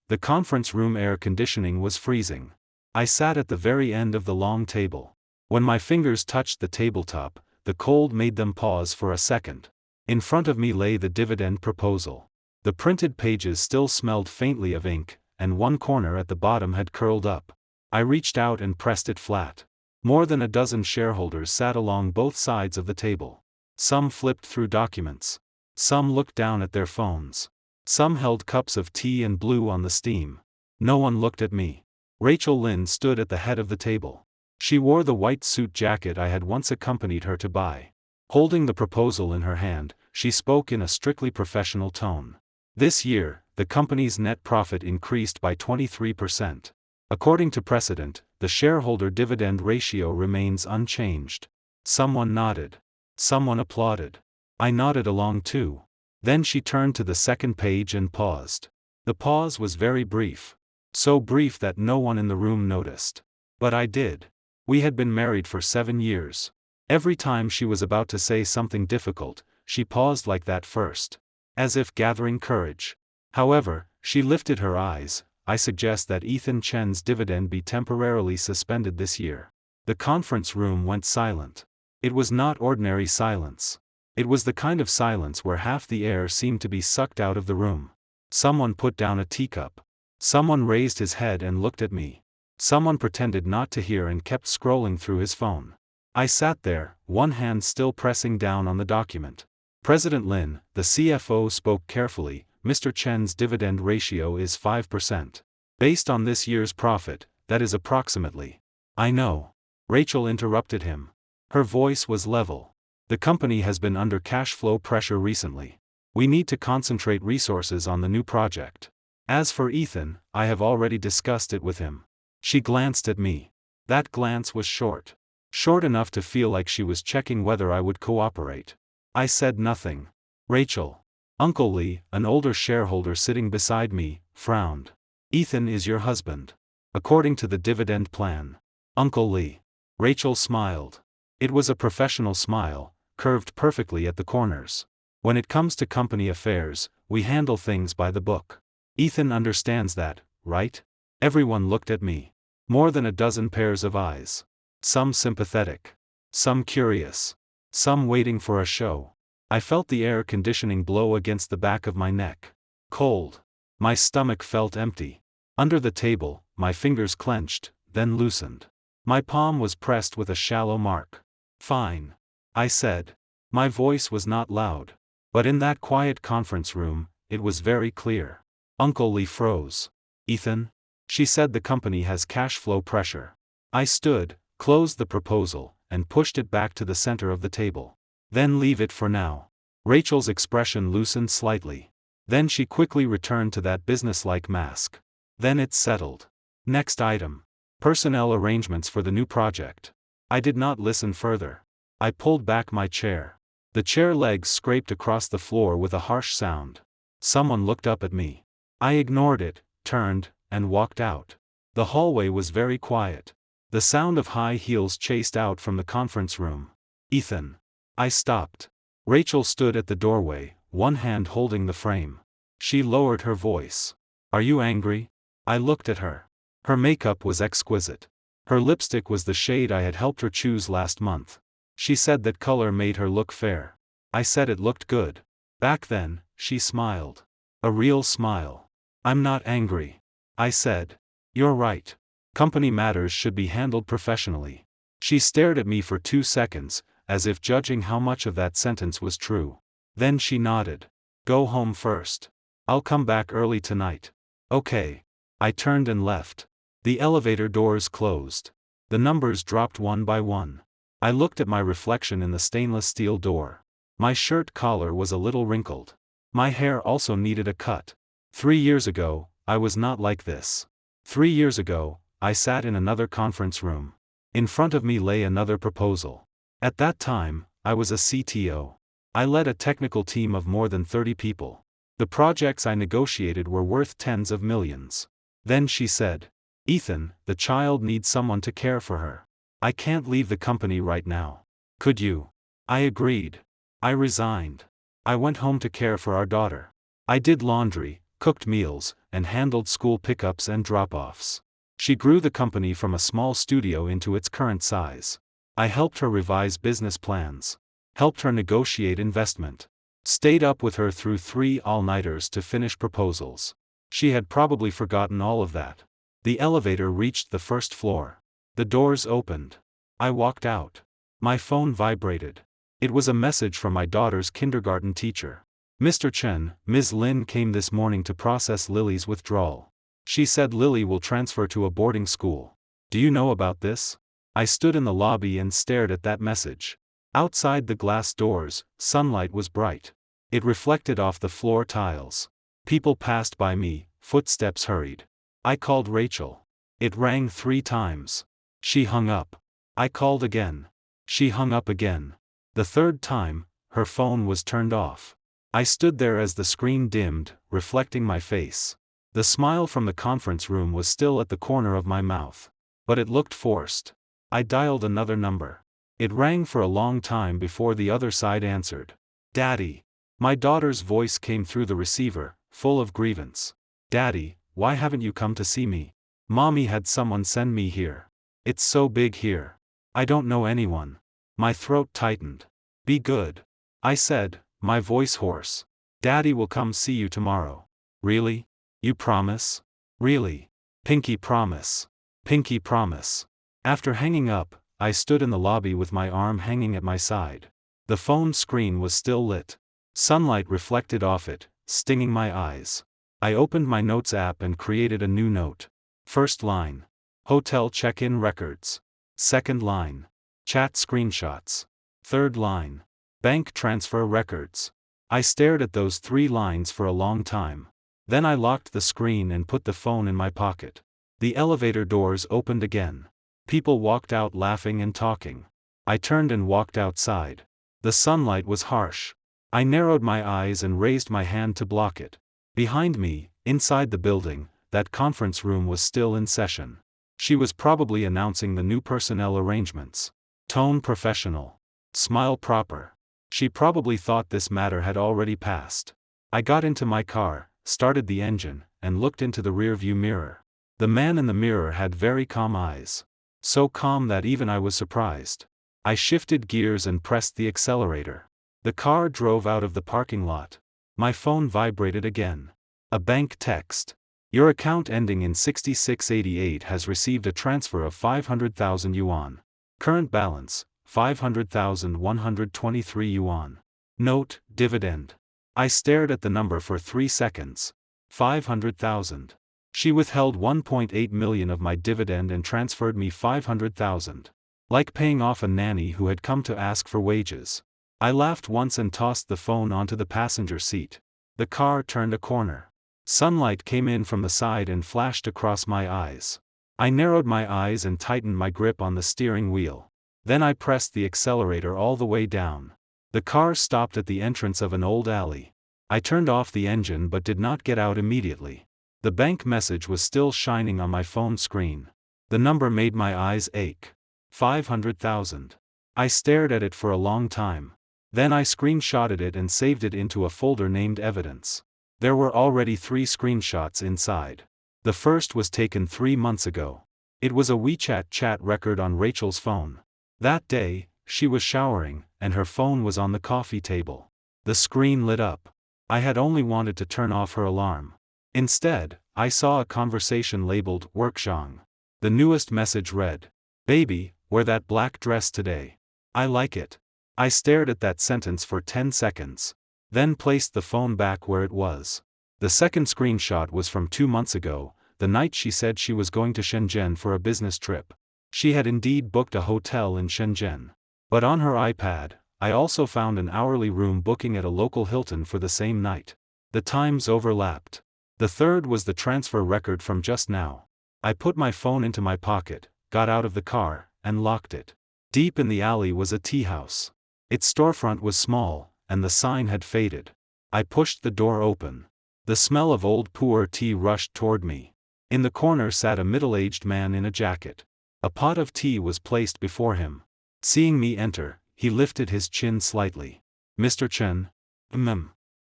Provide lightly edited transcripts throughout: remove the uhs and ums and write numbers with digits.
The conference room air conditioning was freezing. I sat at the very end of the long table. When my fingers touched the tabletop, the cold made them pause for a second. In front of me lay the dividend proposal. The printed pages still smelled faintly of ink, and one corner at the bottom had curled up. I reached out and pressed it flat. More than a dozen shareholders sat along both sides of the table. Some flipped through documents. Some looked down at their phones. Some held cups of tea and blew on the steam. No one looked at me. Rachel Lynn stood at the head of the table. She wore the white suit jacket I had once accompanied her to buy. Holding the proposal in her hand, she spoke in a strictly professional tone. This year, the company's net profit increased by 23%. According to precedent, the shareholder dividend ratio remains unchanged. Someone nodded. Someone applauded. I nodded along too. Then she turned to the second page and paused. The pause was very brief. So brief that no one in the room noticed. But I did. We had been married for 7 years. Every time she was about to say something difficult, she paused like that first. As if gathering courage. However, she lifted her eyes. I suggest that Ethan Chen's dividend be temporarily suspended this year. The conference room went silent. It was not ordinary silence. It was the kind of silence where half the air seemed to be sucked out of the room. Someone put down a teacup. Someone raised his head and looked at me. Someone pretended not to hear and kept scrolling through his phone. I sat there, one hand still pressing down on the document. President Lin, the CFO, spoke carefully. Mr. Chen's dividend ratio is 5%. Based on this year's profit, that is approximately. I know. Rachel interrupted him. Her voice was level. The company has been under cash flow pressure recently. We need to concentrate resources on the new project. As for Ethan, I have already discussed it with him. She glanced at me. That glance was short. Short enough to feel like she was checking whether I would cooperate. I said nothing. Rachel. Uncle Lee, an older shareholder sitting beside me, frowned. Ethan is your husband. According to the dividend plan. Uncle Lee. Rachel smiled. It was a professional smile, curved perfectly at the corners. When it comes to company affairs, we handle things by the book. Ethan understands that, right? Everyone looked at me. More than a dozen pairs of eyes. Some sympathetic. Some curious. Some waiting for a show. I felt the air conditioning blow against the back of my neck. Cold. My stomach felt empty. Under the table, my fingers clenched, then loosened. My palm was pressed with a shallow mark. Fine. I said. My voice was not loud. But in that quiet conference room, it was very clear. Uncle Lee froze. Ethan? She said the company has cash flow pressure. I stood, closed the proposal, and pushed it back to the center of the table. Then leave it for now. Rachel's expression loosened slightly. Then she quickly returned to that businesslike mask. Then it settled. Next item. Personnel arrangements for the new project. I did not listen further. I pulled back my chair. The chair legs scraped across the floor with a harsh sound. Someone looked up at me. I ignored it, turned, and walked out. The hallway was very quiet. The sound of high heels chased out from the conference room. Ethan. I stopped. Rachel stood at the doorway, one hand holding the frame. She lowered her voice. Are you angry? I looked at her. Her makeup was exquisite. Her lipstick was the shade I had helped her choose last month. She said that color made her look fair. I said it looked good. Back then, she smiled. A real smile. I'm not angry. I said. You're right. Company matters should be handled professionally. She stared at me for 2 seconds, as if judging how much of that sentence was true. Then she nodded. Go home first. I'll come back early tonight. Okay. I turned and left. The elevator doors closed. The numbers dropped one by one. I looked at my reflection in the stainless steel door. My shirt collar was a little wrinkled. My hair also needed a cut. 3 years ago, I was not like this. 3 years ago, I sat in another conference room. In front of me lay another proposal. At that time, I was a CTO. I led a technical team of more than 30 people. The projects I negotiated were worth tens of millions. Then she said, Ethan, the child needs someone to care for her. I can't leave the company right now. Could you? I agreed. I resigned. I went home to care for our daughter. I did laundry, cooked meals, and handled school pickups and drop-offs. She grew the company from a small studio into its current size. I helped her revise business plans, helped her negotiate investment, stayed up with her through 3 all-nighters to finish proposals. She had probably forgotten all of that. The elevator reached the first floor. The doors opened. I walked out. My phone vibrated. It was a message from my daughter's kindergarten teacher. "Mr. Chen, Ms. Lin came this morning to process Lily's withdrawal. She said Lily will transfer to a boarding school. Do you know about this?" I stood in the lobby and stared at that message. Outside the glass doors, sunlight was bright. It reflected off the floor tiles. People passed by me, footsteps hurried. I called Rachel. It rang 3 times. She hung up. I called again. She hung up again. The 3rd time, her phone was turned off. I stood there as the screen dimmed, reflecting my face. The smile from the conference room was still at the corner of my mouth. But it looked forced. I dialed another number. It rang for a long time before the other side answered. "Daddy." My daughter's voice came through the receiver, full of grievance. "Daddy, why haven't you come to see me? Mommy had someone send me here. It's so big here. I don't know anyone." My throat tightened. "Be good," I said, my voice hoarse. "Daddy will come see you tomorrow." "Really? You promise?" "Really. Pinky promise. Pinky promise." After hanging up, I stood in the lobby with my arm hanging at my side. The phone screen was still lit. Sunlight reflected off it, stinging my eyes. I opened my notes app and created a new note. First line: hotel check-in records. Second line: chat screenshots. Third line: bank transfer records. I stared at those 3 lines for a long time. Then I locked the screen and put the phone in my pocket. The elevator doors opened again. People walked out laughing and talking. I turned and walked outside. The sunlight was harsh. I narrowed my eyes and raised my hand to block it. Behind me, inside the building, that conference room was still in session. She was probably announcing the new personnel arrangements. Tone professional. Smile proper. She probably thought this matter had already passed. I got into my car, started the engine, and looked into the rearview mirror. The man in the mirror had very calm eyes. So calm that even I was surprised. I shifted gears and pressed the accelerator. The car drove out of the parking lot. My phone vibrated again. A bank text. "Your account ending in 6688 has received a transfer of 500,000 yuan. Current balance, 500,123 yuan. Note, dividend." I stared at the number for 3 seconds. 500,000. She withheld 1.8 million of my dividend and transferred me 500,000. Like paying off a nanny who had come to ask for wages. I laughed once and tossed the phone onto the passenger seat. The car turned a corner. Sunlight came in from the side and flashed across my eyes. I narrowed my eyes and tightened my grip on the steering wheel. Then I pressed the accelerator all the way down. The car stopped at the entrance of an old alley. I turned off the engine but did not get out immediately. The bank message was still shining on my phone screen. The number made my eyes ache. 500,000. I stared at it for a long time. Then I screenshotted it and saved it into a folder named Evidence. There were already 3 screenshots inside. The first was taken 3 months ago. It was a WeChat chat record on Rachel's phone. That day, she was showering, and her phone was on the coffee table. The screen lit up. I had only wanted to turn off her alarm. Instead, I saw a conversation labeled Workshong. The newest message read, "Baby, wear that black dress today. I like it." I stared at that sentence for 10 seconds. Then placed the phone back where it was. The second screenshot was from 2 months ago, the night she said she was going to Shenzhen for a business trip. She had indeed booked a hotel in Shenzhen. But on her iPad, I also found an hourly room booking at a local Hilton for the same night. The times overlapped. The third was the transfer record from just now. I put my phone into my pocket, got out of the car, and locked it. Deep in the alley was a tea house. Its storefront was small, and the sign had faded. I pushed the door open. The smell of old pu'er tea rushed toward me. In the corner sat a middle-aged man in a jacket. A pot of tea was placed before him. Seeing me enter, he lifted his chin slightly. "Mr. Chen?"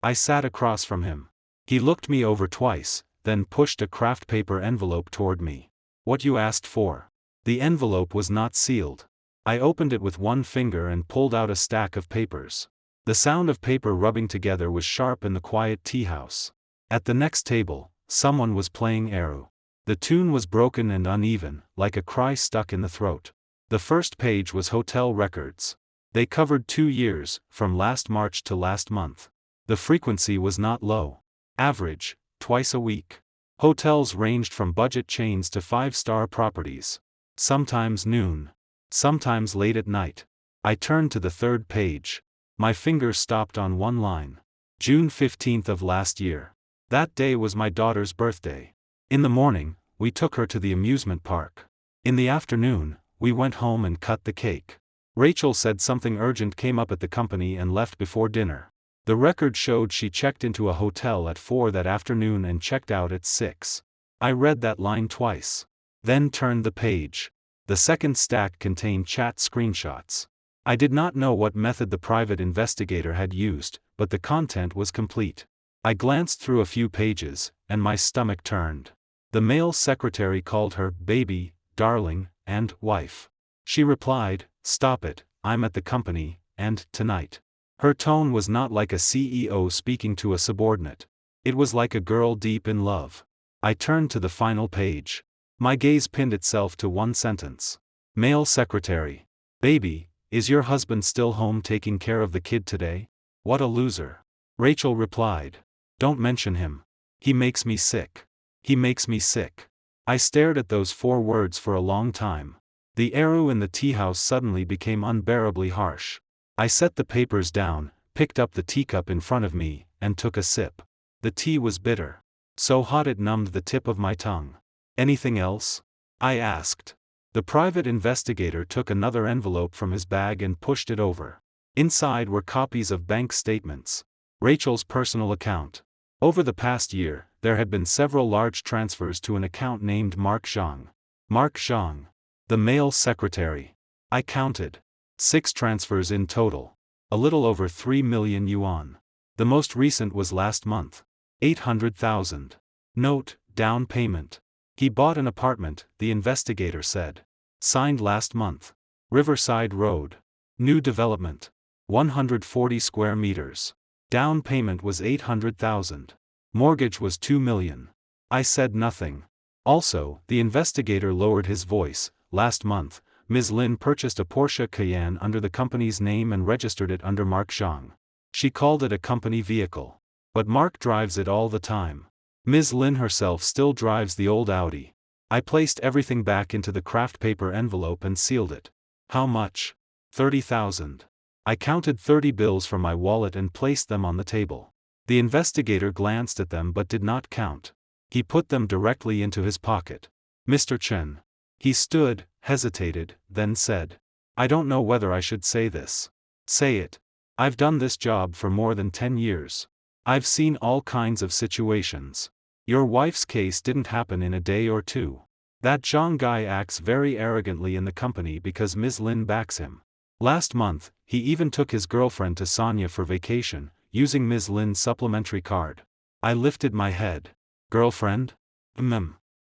I sat across from him. He looked me over twice, then pushed a craft paper envelope toward me. What you asked for. The envelope was not sealed. I opened it with one finger and pulled out a stack of papers. The sound of paper rubbing together was sharp in the quiet tea house. At the next table, someone was playing eru. The tune was broken and uneven, like a cry stuck in the throat. The first page was hotel records. They covered 2 years, from last March to last month. The frequency was not low. Average, twice a week. Hotels ranged from budget chains to 5-star properties. Sometimes noon. Sometimes late at night. I turned to the third page. My fingers stopped on one line. June 15th of last year. That day was my daughter's birthday. In the morning, we took her to the amusement park. In the afternoon, we went home and cut the cake. Rachel said something urgent came up at the company and left before dinner. The record showed she checked into a hotel at 4 that afternoon and checked out at 6. I read that line twice. Then turned the page. The second stack contained chat screenshots. I did not know what method the private investigator had used, but the content was complete. I glanced through a few pages, and my stomach turned. The male secretary called her baby, darling, and wife. She replied, "Stop it, I'm at the company, and tonight." Her tone was not like a CEO speaking to a subordinate. It was like a girl deep in love. I turned to the final page. My gaze pinned itself to one sentence. Male secretary. Baby, is your husband still home taking care of the kid today? What a loser. Rachel replied. Don't mention him. He makes me sick. He makes me sick. I stared at those 4 words for a long time. The eru in the tea house suddenly became unbearably harsh. I set the papers down, picked up the teacup in front of me, and took a sip. The tea was bitter. So hot it numbed the tip of my tongue. Anything else? I asked. The private investigator took another envelope from his bag and pushed it over. Inside were copies of bank statements. Rachel's personal account. Over the past year, there had been several large transfers to an account named Mark Zhang. Mark Zhang. The male secretary. I counted. 6 transfers in total. A little over 3 million yuan. The most recent was last month. 800,000. Note, down payment. He bought an apartment, the investigator said. Signed last month. Riverside Road. New development. 140 square meters. Down payment was 800,000. Mortgage was 2 million. I said nothing. Also, the investigator lowered his voice. Last month, Ms. Lin purchased a Porsche Cayenne under the company's name and registered it under Mark Zhang. She called it a company vehicle. But Mark drives it all the time. Ms. Lin herself still drives the old Audi. I placed everything back into the craft paper envelope and sealed it. How much? 30,000. I counted 30 bills from my wallet and placed them on the table. The investigator glanced at them but did not count. He put them directly into his pocket. Mr. Chen. He stood, hesitated, then said. I don't know whether I should say this. Say it. I've done this job for more than 10 years. I've seen all kinds of situations. Your wife's case didn't happen in a day or 2. That Zhang guy acts very arrogantly in the company because Ms. Lin backs him. Last month, he even took his girlfriend to Sonia for vacation, using Ms. Lin's supplementary card. I lifted my head. Girlfriend?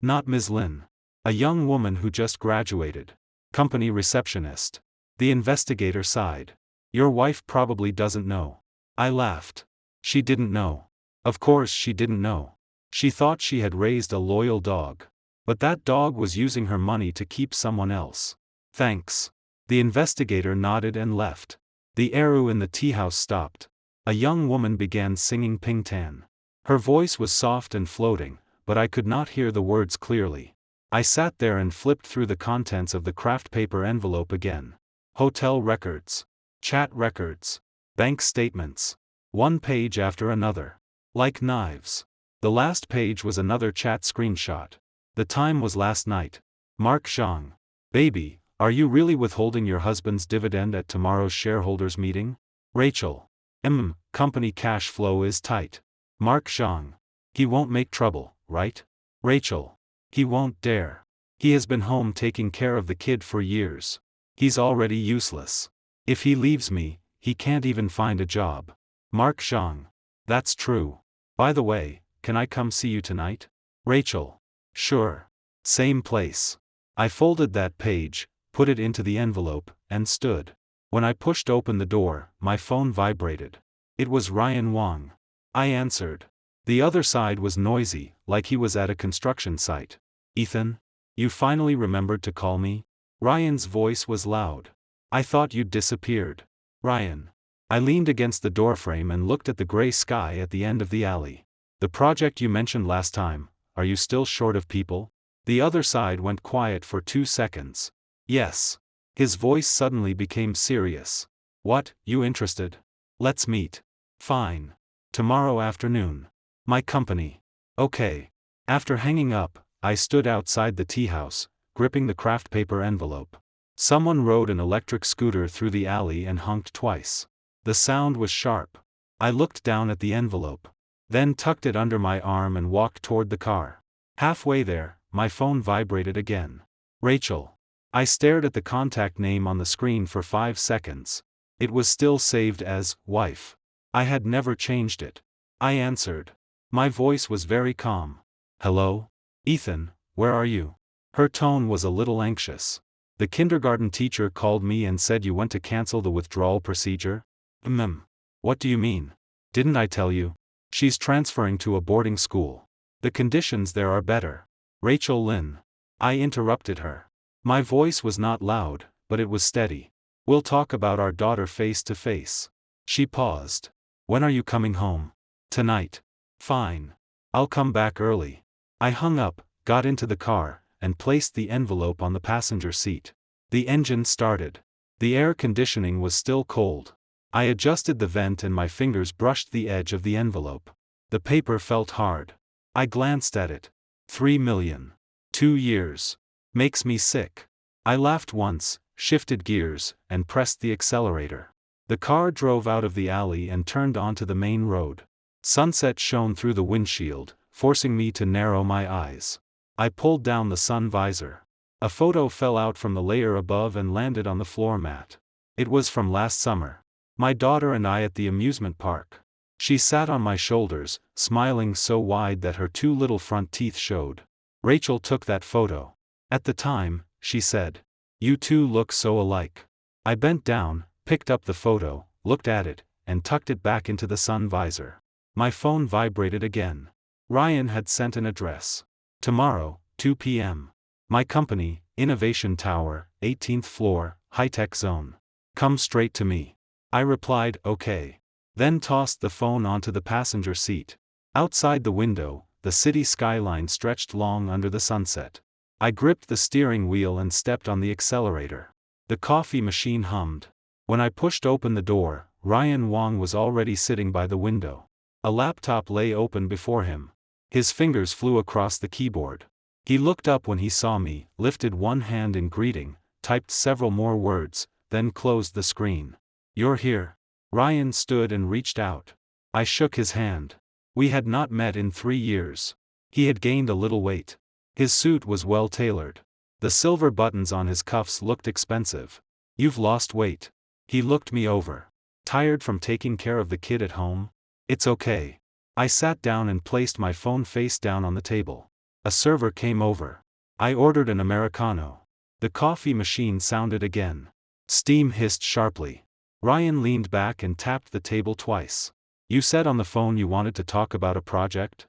Not Ms. Lin. A young woman who just graduated. Company receptionist. The investigator sighed. Your wife probably doesn't know. I laughed. She didn't know. Of course she didn't know. She thought she had raised a loyal dog. But that dog was using her money to keep someone else. Thanks. The investigator nodded and left. The eru in the tea house stopped. A young woman began singing Ping Tan. Her voice was soft and floating, but I could not hear the words clearly. I sat there and flipped through the contents of the craft paper envelope again. Hotel records. Chat records. Bank statements. One page after another. Like knives. The last page was another chat screenshot. The time was last night. Mark Zhang. Baby, are you really withholding your husband's dividend at tomorrow's shareholders meeting? Rachel. Company cash flow is tight. Mark Zhang. He won't make trouble, right? Rachel. He won't dare. He has been home taking care of the kid for years. He's already useless. If he leaves me, he can't even find a job. Mark Zhang. That's true. By the way, can I come see you tonight? Rachel. Sure. Same place. I folded that page, put it into the envelope, and stood. When I pushed open the door, my phone vibrated. It was Ryan Wong. I answered. The other side was noisy, like he was at a construction site. Ethan? You finally remembered to call me? Ryan's voice was loud. I thought you'd disappeared. Ryan. I leaned against the doorframe and looked at the gray sky at the end of the alley. The project you mentioned last time, are you still short of people? The other side went quiet for 2 seconds. Yes. His voice suddenly became serious. What, you interested? Let's meet. Fine. Tomorrow afternoon. My company. Okay. After hanging up, I stood outside the tea house, gripping the craft paper envelope. Someone rode an electric scooter through the alley and honked twice. The sound was sharp. I looked down at the envelope, then tucked it under my arm and walked toward the car. Halfway there, my phone vibrated again. Rachel. I stared at the contact name on the screen for 5 seconds. It was still saved as wife. I had never changed it. I answered. My voice was very calm. Hello? Ethan, where are you? Her tone was a little anxious. The kindergarten teacher called me and said you went to cancel the withdrawal procedure? What do you mean? Didn't I tell you? She's transferring to a boarding school. The conditions there are better. Rachel Lynn. I interrupted her. My voice was not loud, but it was steady. We'll talk about our daughter face to face. She paused. When are you coming home? Tonight. Fine. I'll come back early. I hung up, got into the car, and placed the envelope on the passenger seat. The engine started. The air conditioning was still cold. I adjusted the vent and my fingers brushed the edge of the envelope. The paper felt hard. I glanced at it. 3 million. 2 years. Makes me sick. I laughed once, shifted gears, and pressed the accelerator. The car drove out of the alley and turned onto the main road. Sunset shone through the windshield, forcing me to narrow my eyes. I pulled down the sun visor. A photo fell out from the layer above and landed on the floor mat. It was from last summer. My daughter and I at the amusement park. She sat on my shoulders, smiling so wide that her 2 little front teeth showed. Rachel took that photo. At the time, she said, "You two look so alike." I bent down, picked up the photo, looked at it, and tucked it back into the sun visor. My phone vibrated again. Ryan had sent an address. Tomorrow, 2 p.m. My company, Innovation Tower, 18th floor, high-tech zone. Come straight to me. I replied, okay. Then tossed the phone onto the passenger seat. Outside the window, the city skyline stretched long under the sunset. I gripped the steering wheel and stepped on the accelerator. The coffee machine hummed. When I pushed open the door, Ryan Wong was already sitting by the window. A laptop lay open before him. His fingers flew across the keyboard. He looked up when he saw me, lifted one hand in greeting, typed several more words, then closed the screen. "You're here." Ryan stood and reached out. I shook his hand. We had not met in 3 years. He had gained a little weight. His suit was well tailored. The silver buttons on his cuffs looked expensive. "You've lost weight." He looked me over. "Tired from taking care of the kid at home?" "It's okay." I sat down and placed my phone face down on the table. A server came over. I ordered an Americano. The coffee machine sounded again. Steam hissed sharply. Ryan leaned back and tapped the table twice. "You said on the phone you wanted to talk about a project?"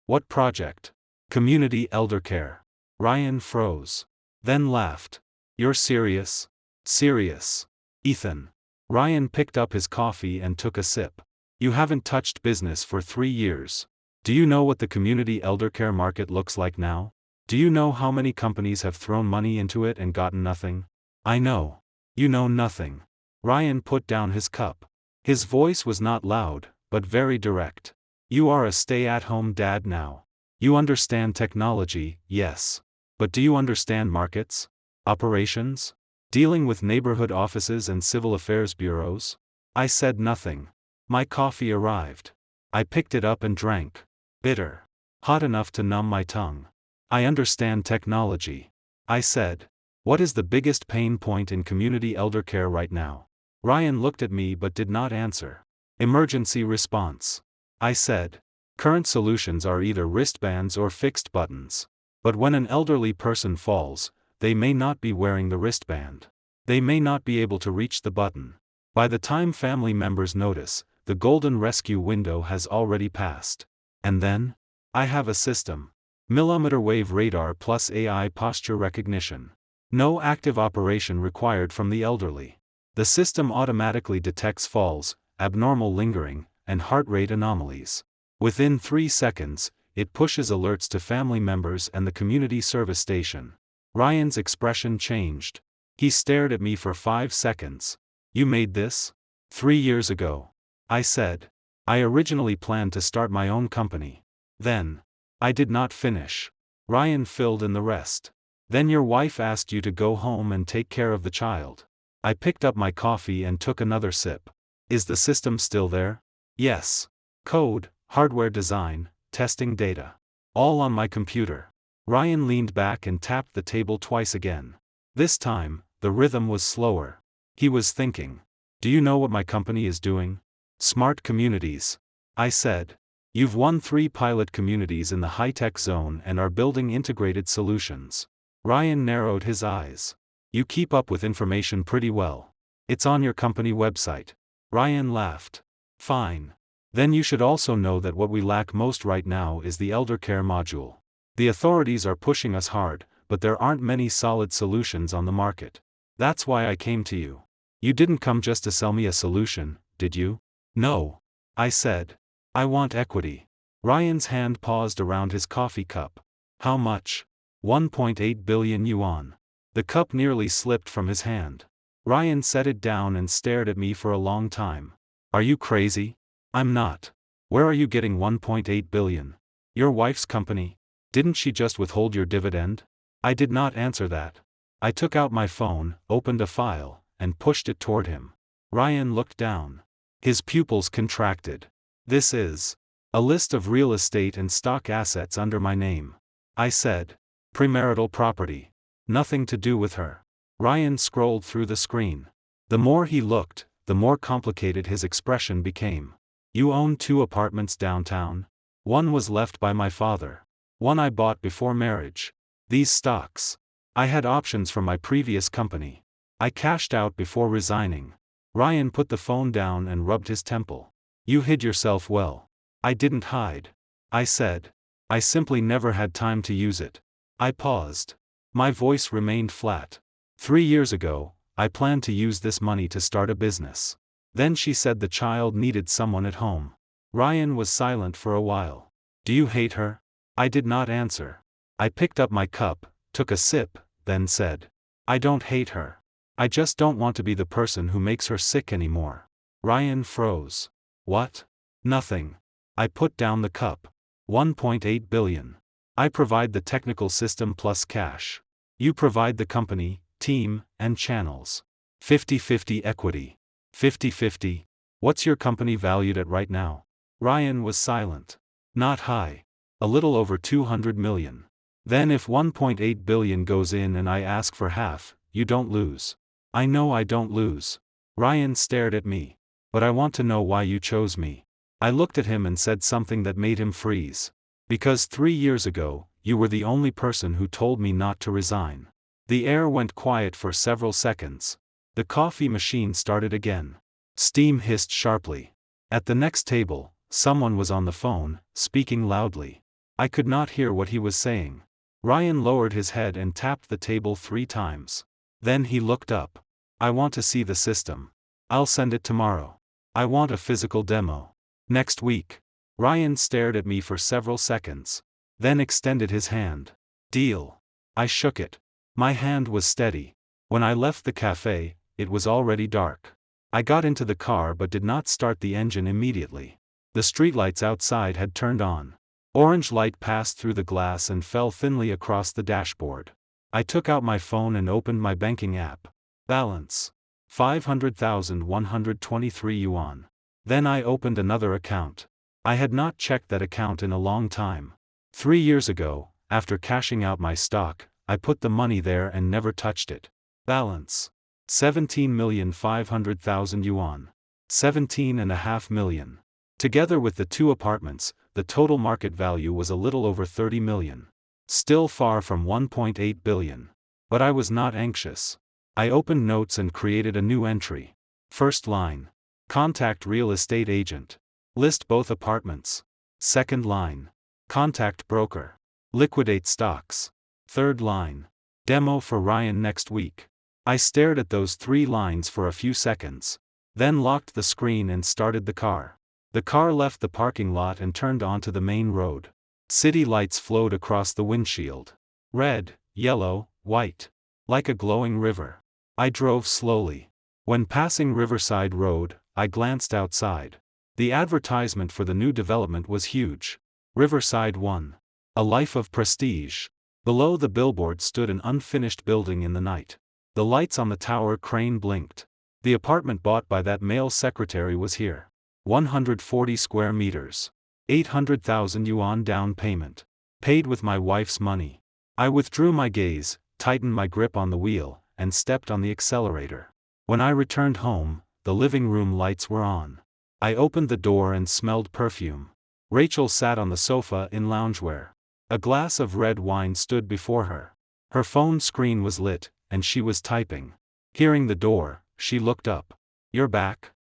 What project?" "Community elder care." Ryan froze. Then laughed. "You're serious?" "Serious. Ethan." Ryan picked up his coffee and took a sip. "You haven't touched business for 3 years. Do you know what the community eldercare market looks like now? Do you know how many companies have thrown money into it and gotten nothing?" "I know." "You know nothing." Ryan put down his cup. His voice was not loud, but very direct. "You are a stay-at-home dad now. You understand technology, yes. But do you understand markets? Operations? Dealing with neighborhood offices and civil affairs bureaus?" I said nothing. My coffee arrived. I picked it up and drank. Bitter. Hot enough to numb my tongue. "I understand technology," I said. "What is the biggest pain point in community eldercare right now?" Ryan looked at me but did not answer. "Emergency response," I said. Current solutions are either wristbands or fixed buttons. But when an elderly person falls, they may not be wearing the wristband. They may not be able to reach the button. By the time family members notice, the golden rescue window has already passed. And then? I have a system. Millimeter wave radar plus AI posture recognition. No active operation required from the elderly. The system automatically detects falls, abnormal lingering, and heart rate anomalies. Within 3 seconds, it pushes alerts to family members and the community service station. Ryan's expression changed. He stared at me for 5 seconds. You made this? 3 years ago. I said. I originally planned to start my own company. Then. I did not finish. Ryan filled in the rest. Then your wife asked you to go home and take care of the child. I picked up my coffee and took another sip. Is the system still there? Yes. Code, hardware design, testing data. All on my computer. Ryan leaned back and tapped the table twice again. This time, the rhythm was slower. He was thinking. Do you know what my company is doing? Smart communities. I said. You've won 3 pilot communities in the high-tech zone and are building integrated solutions. Ryan narrowed his eyes. You keep up with information pretty well. It's on your company website. Ryan laughed. Fine. Then you should also know that what we lack most right now is the elder care module. The authorities are pushing us hard, but there aren't many solid solutions on the market. That's why I came to you. You didn't come just to sell me a solution, did you? No. I said. I want equity. Ryan's hand paused around his coffee cup. How much? 1.8 billion yuan. The cup nearly slipped from his hand. Ryan set it down and stared at me for a long time. Are you crazy? I'm not. Where are you getting 1.8 billion? Your wife's company? Didn't she just withhold your dividend? I did not answer that. I took out my phone, opened a file, and pushed it toward him. Ryan looked down. His pupils contracted. This is a list of real estate and stock assets under my name. I said. Premarital property. Nothing to do with her. Ryan scrolled through the screen. The more he looked, the more complicated his expression became. You own 2 apartments downtown? One was left by my father. One I bought before marriage. These stocks. I had options from my previous company. I cashed out before resigning. Ryan put the phone down and rubbed his temple. You hid yourself well. I didn't hide. I said. I simply never had time to use it. I paused. My voice remained flat. 3 years ago, I planned to use this money to start a business. Then she said the child needed someone at home. Ryan was silent for a while. Do you hate her? I did not answer. I picked up my cup, took a sip, then said. I don't hate her. I just don't want to be the person who makes her sick anymore. Ryan froze. What? Nothing. I put down the cup. 1.8 billion. I provide the technical system plus cash. You provide the company, team, and channels. 50-50 equity. 50-50. What's your company valued at right now? Ryan was silent. Not high. A little over 200 million. Then if 1.8 billion goes in and I ask for half, you don't lose. I know I don't lose. Ryan stared at me. But I want to know why you chose me. I looked at him and said something that made him freeze. Because 3 years ago, you were the only person who told me not to resign. The air went quiet for several seconds. The coffee machine started again. Steam hissed sharply. At the next table, someone was on the phone, speaking loudly. I could not hear what he was saying. Ryan lowered his head and tapped the table 3 times. Then he looked up. I want to see the system. I'll send it tomorrow. I want a physical demo. Next week. Ryan stared at me for several seconds. Then extended his hand. Deal. I shook it. My hand was steady. When I left the cafe, it was already dark. I got into the car but did not start the engine immediately. The streetlights outside had turned on. Orange light passed through the glass and fell thinly across the dashboard. I took out my phone and opened my banking app. Balance. 500,123 yuan. Then I opened another account. I had not checked that account in a long time. 3 years ago, after cashing out my stock, I put the money there and never touched it. Balance. 17,500,000 yuan. 17.5 million. Together with the 2 apartments, the total market value was a little over 30 million. Still far from 1.8 billion. But I was not anxious. I opened notes and created a new entry. First line. Contact real estate agent. List both apartments. Second line. Contact broker. Liquidate stocks. Third line. Demo for Ryan next week. I stared at those 3 lines for a few seconds. Then locked the screen and started the car. The car left the parking lot and turned onto the main road. City lights flowed across the windshield. Red, yellow, white. Like a glowing river. I drove slowly. When passing Riverside Road, I glanced outside. The advertisement for the new development was huge. Riverside 1. A life of prestige. Below the billboard stood an unfinished building in the night. The lights on the tower crane blinked. The apartment bought by that male secretary was here. 140 square meters. 800,000 yuan down payment. Paid with my wife's money. I withdrew my gaze, tightened my grip on the wheel, and stepped on the accelerator. When I returned home, the living room lights were on. I opened the door and smelled perfume. Rachel sat on the sofa in loungewear. A glass of red wine stood before her. Her phone screen was lit, and she was typing. Hearing the door, she looked up. "You're back?"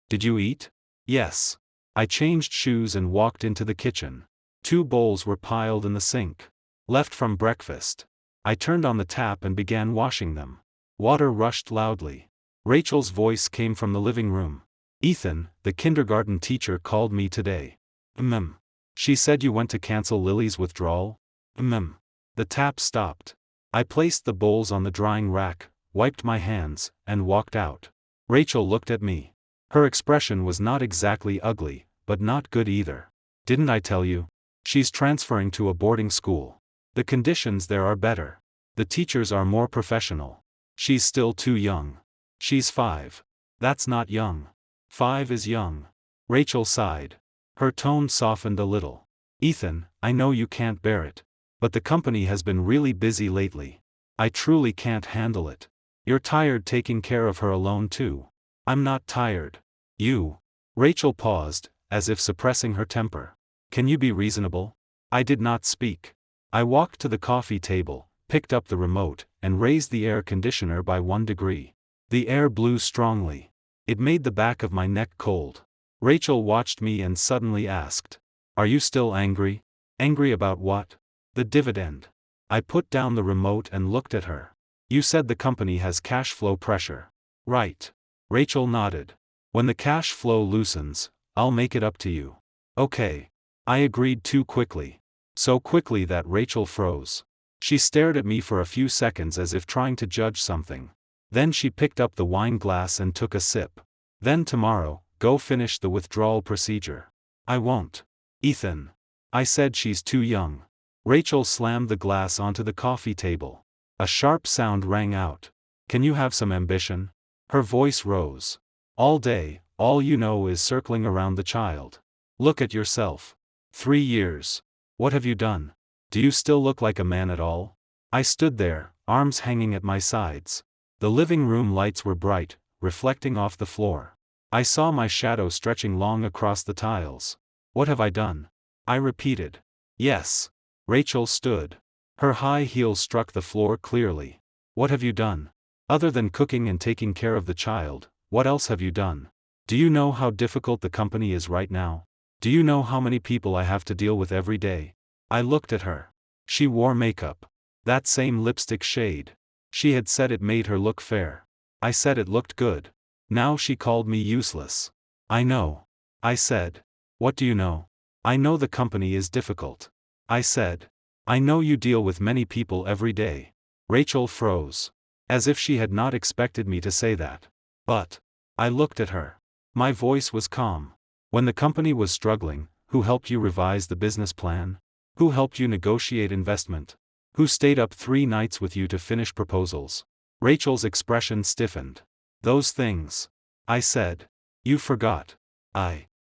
"Did you eat?" "Yes." I changed shoes and walked into the kitchen. 2 bowls were piled in the sink. Left from breakfast. I turned on the tap and began washing them. Water rushed loudly. Rachel's voice came from the living room. "Ethan, the kindergarten teacher called me today." She said you went to cancel Lily's withdrawal?" The tap stopped. I placed the bowls on the drying rack, wiped my hands, and walked out. Rachel looked at me. Her expression was not exactly ugly, but not good either. "Didn't I tell you? She's transferring to a boarding school. The conditions there are better. The teachers are more professional. She's still too young. She's 5. That's not young. 5 is young." Rachel sighed. Her tone softened a little. "Ethan, I know you can't bear it. But the company has been really busy lately. I truly can't handle it. You're tired taking care of her alone too." "I'm not tired. You." Rachel paused, as if suppressing her temper. "Can you be reasonable?" I did not speak. I walked to the coffee table, picked up the remote, and raised the air conditioner by 1 degree. The air blew strongly. It made the back of my neck cold. Rachel watched me and suddenly asked, "Are you still angry?" "Angry about what?" "The dividend." I put down the remote and looked at her. "You said the company has cash flow pressure." "Right." Rachel nodded. "When the cash flow loosens, I'll make it up to you." "Okay." I agreed too quickly. So quickly that Rachel froze. She stared at me for a few seconds as if trying to judge something. Then she picked up the wine glass and took a sip. "Then tomorrow, go finish the withdrawal procedure." "I won't." "Ethan." I said she's too young. Rachel slammed the glass onto the coffee table. A sharp sound rang out. "Can you have some ambition?" Her voice rose. "All day, all you know is circling around the child. Look at yourself. 3 years. What have you done? Do you still look like a man at all?" I stood there, arms hanging at my sides. The living room lights were bright, reflecting off the floor. I saw my shadow stretching long across the tiles. "What have I done?" I repeated. "Yes." Rachel stood. Her high heels struck the floor clearly. "What have you done? Other than cooking and taking care of the child, what else have you done? Do you know how difficult the company is right now? Do you know how many people I have to deal with every day?" I looked at her. She wore makeup. That same lipstick shade. She had said it made her look fair. I said it looked good. Now she called me useless. "I know." I said. "What do you know?" "I know the company is difficult." I said. "I know you deal with many people every day." Rachel froze. As if she had not expected me to say that. "But." I looked at her. My voice was calm. "When the company was struggling, who helped you revise the business plan? Who helped you negotiate investment? Who stayed up 3 nights with you to finish proposals?" Rachel's expression stiffened. "Those things." I said. "You forgot."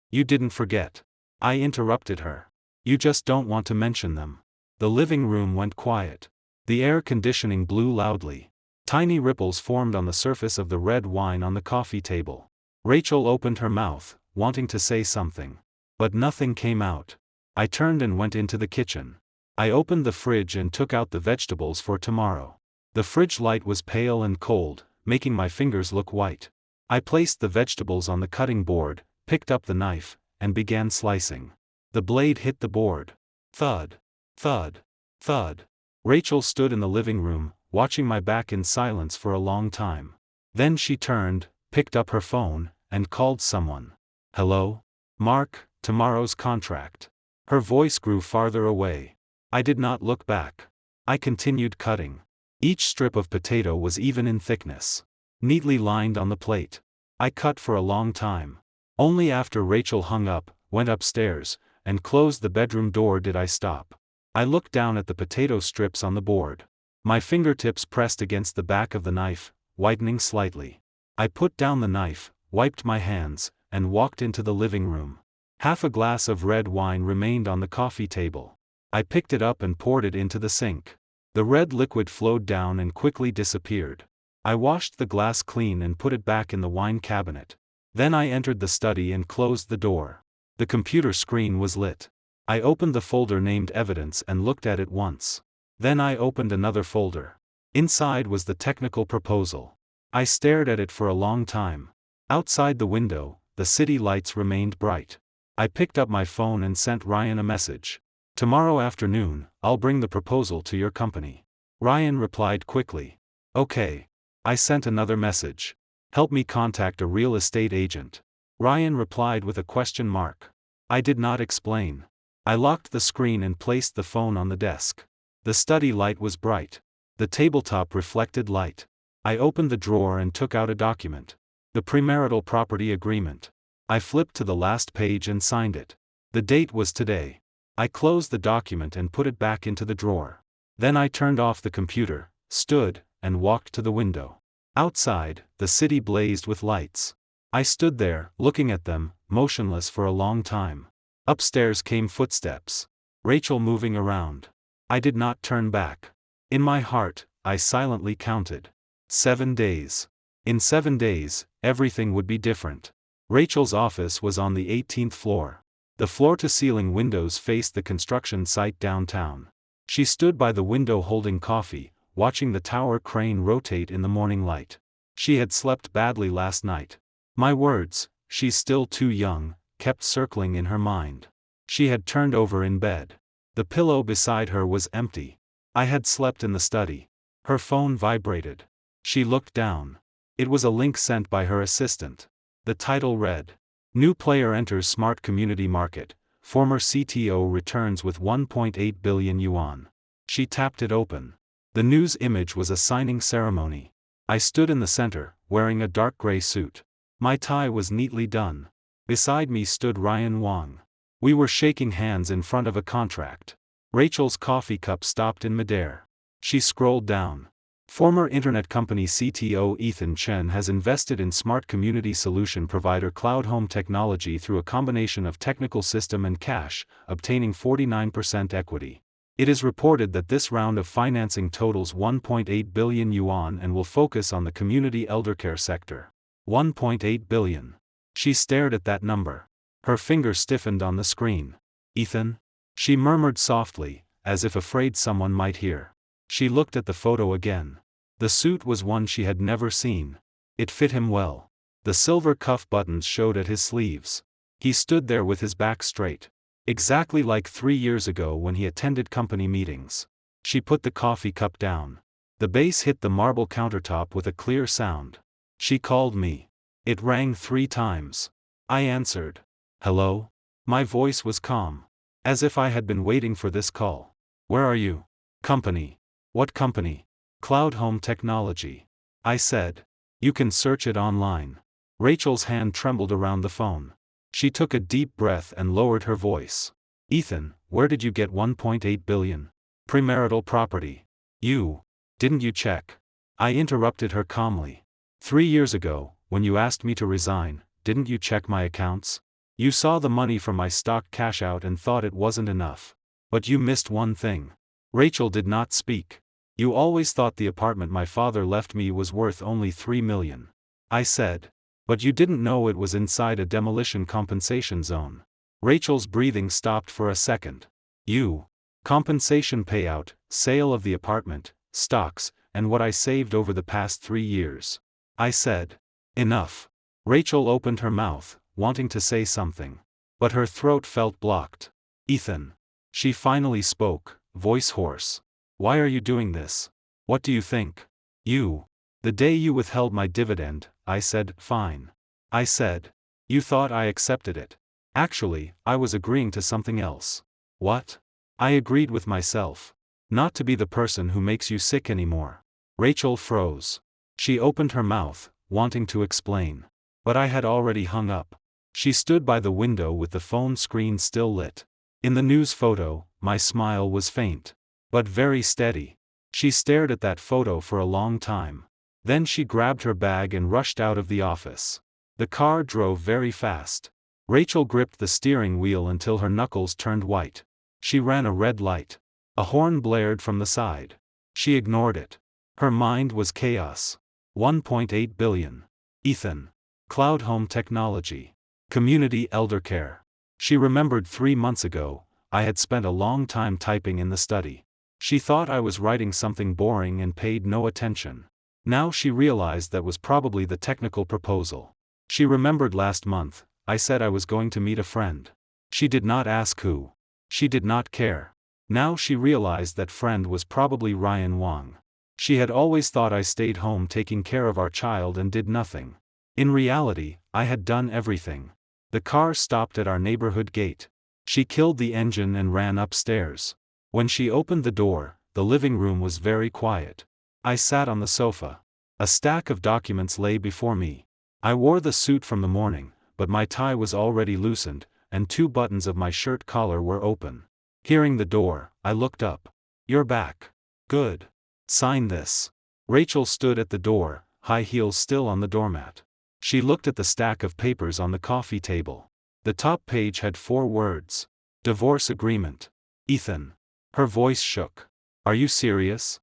You didn't forget." I interrupted her. "You just don't want to mention them." The living room went quiet. The air conditioning blew loudly. Tiny ripples formed on the surface of the red wine on the coffee table. Rachel opened her mouth, wanting to say something. But nothing came out. I turned and went into the kitchen. I opened the fridge and took out the vegetables for tomorrow. The fridge light was pale and cold, making my fingers look white. I placed the vegetables on the cutting board, picked up the knife, and began slicing. The blade hit the board. Thud. Thud. Thud. Rachel stood in the living room, watching my back in silence for a long time. Then she turned, picked up her phone, and called someone. "Hello? Mark, tomorrow's contract." Her voice grew farther away. I did not look back. I continued cutting. Each strip of potato was even in thickness, neatly lined on the plate. I cut for a long time. Only after Rachel hung up, went upstairs, and closed the bedroom door did I stop. I looked down at the potato strips on the board. My fingertips pressed against the back of the knife, whitening slightly. I put down the knife, wiped my hands, and walked into the living room. Half a glass of red wine remained on the coffee table. I picked it up and poured it into the sink. The red liquid flowed down and quickly disappeared. I washed the glass clean and put it back in the wine cabinet. Then I entered the study and closed the door. The computer screen was lit. I opened the folder named Evidence and looked at it once. Then I opened another folder. Inside was the technical proposal. I stared at it for a long time. Outside the window, the city lights remained bright. I picked up my phone and sent Ryan a message. "Tomorrow afternoon, I'll bring the proposal to your company." Ryan replied quickly. "Okay." I sent another message. "Help me contact a real estate agent." Ryan replied with a question mark. I did not explain. I locked the screen and placed the phone on the desk. The study light was bright. The tabletop reflected light. I opened the drawer and took out a document. The premarital property agreement. I flipped to the last page and signed it. The date was today. I closed the document and put it back into the drawer. Then I turned off the computer, stood, and walked to the window. Outside, the city blazed with lights. I stood there, looking at them, motionless for a long time. Upstairs came footsteps. Rachel moving around. I did not turn back. In my heart, I silently counted. 7 days. In 7 days, everything would be different. Rachel's office was on the 18th floor. The floor-to-ceiling windows faced the construction site downtown. She stood by the window holding coffee, watching the tower crane rotate in the morning light. She had slept badly last night. My words, "She's still too young," kept circling in her mind. She had turned over in bed. The pillow beside her was empty. I had slept in the study. Her phone vibrated. She looked down. It was a link sent by her assistant. The title read, "New player enters smart community market. Former CTO returns with 1.8 billion yuan." She tapped it open. The news image was a signing ceremony. I stood in the center, wearing a dark gray suit. My tie was neatly done. Beside me stood Ryan Wang. We were shaking hands in front of a contract. Rachel's coffee cup stopped in midair. She scrolled down. Former internet company CTO Ethan Chen has invested in smart community solution provider Cloud Home Technology through a combination of technical system and cash, obtaining 49% equity. It is reported that this round of financing totals 1.8 billion yuan and will focus on the community eldercare sector. 1.8 billion. She stared at that number. Her finger stiffened on the screen. "Ethan?" She murmured softly, as if afraid someone might hear. She looked at the photo again. The suit was one she had never seen. It fit him well. The silver cuff buttons showed at his sleeves. He stood there with his back straight. Exactly like 3 years ago when he attended company meetings. She put the coffee cup down. The base hit the marble countertop with a clear sound. She called me. It rang 3 times. I answered. "Hello?" My voice was calm. As if I had been waiting for this call. "Where are you?" "Company." "What company?" "Cloud Home Technology." I said. "You can search it online." Rachel's hand trembled around the phone. She took a deep breath and lowered her voice. "Ethan, where did you get 1.8 billion? Premarital property. Didn't you check?" I interrupted her calmly. 3 years ago, when you asked me to resign, didn't you check my accounts? You saw the money from my stock cash out and thought it wasn't enough. But you missed one thing." Rachel did not speak. "You always thought the apartment my father left me was worth only 3 million. I said. "But you didn't know it was inside a demolition compensation zone." Rachel's breathing stopped for a second. You. Compensation payout, sale of the apartment, stocks, and what I saved over the past 3 years. I said. Enough. Rachel opened her mouth, wanting to say something. But her throat felt blocked. Ethan. She finally spoke, voice hoarse. Why are you doing this? What do you think? You. The day you withheld my dividend, I said, fine. I said. You thought I accepted it. Actually, I was agreeing to something else. What? I agreed with myself. Not to be the person who makes you sick anymore. Rachel froze. She opened her mouth, wanting to explain. But I had already hung up. She stood by the window with the phone screen still lit. In the news photo, my smile was faint. But very steady. She stared at that photo for a long time. Then she grabbed her bag and rushed out of the office. The car drove very fast. Rachel gripped the steering wheel until her knuckles turned white. She ran a red light. A horn blared from the side. She ignored it. Her mind was chaos. 1.8 billion. Ethan. Cloud home technology. Community elder care. She remembered 3 months ago, I had spent a long time typing in the study. She thought I was writing something boring and paid no attention. Now she realized that was probably the technical proposal. She remembered last month, I said I was going to meet a friend. She did not ask who. She did not care. Now she realized that friend was probably Ryan Wang. She had always thought I stayed home taking care of our child and did nothing. In reality, I had done everything. The car stopped at our neighborhood gate. She killed the engine and ran upstairs. When she opened the door, the living room was very quiet. I sat on the sofa. A stack of documents lay before me. I wore the suit from the morning, but my tie was already loosened, and 2 buttons of my shirt collar were open. Hearing the door, I looked up. You're back. Good. Sign this. Rachel stood at the door, high heels still on the doormat. She looked at the stack of papers on the coffee table. The top page had 4 words. Divorce agreement. Ethan. Her voice shook. Are you serious?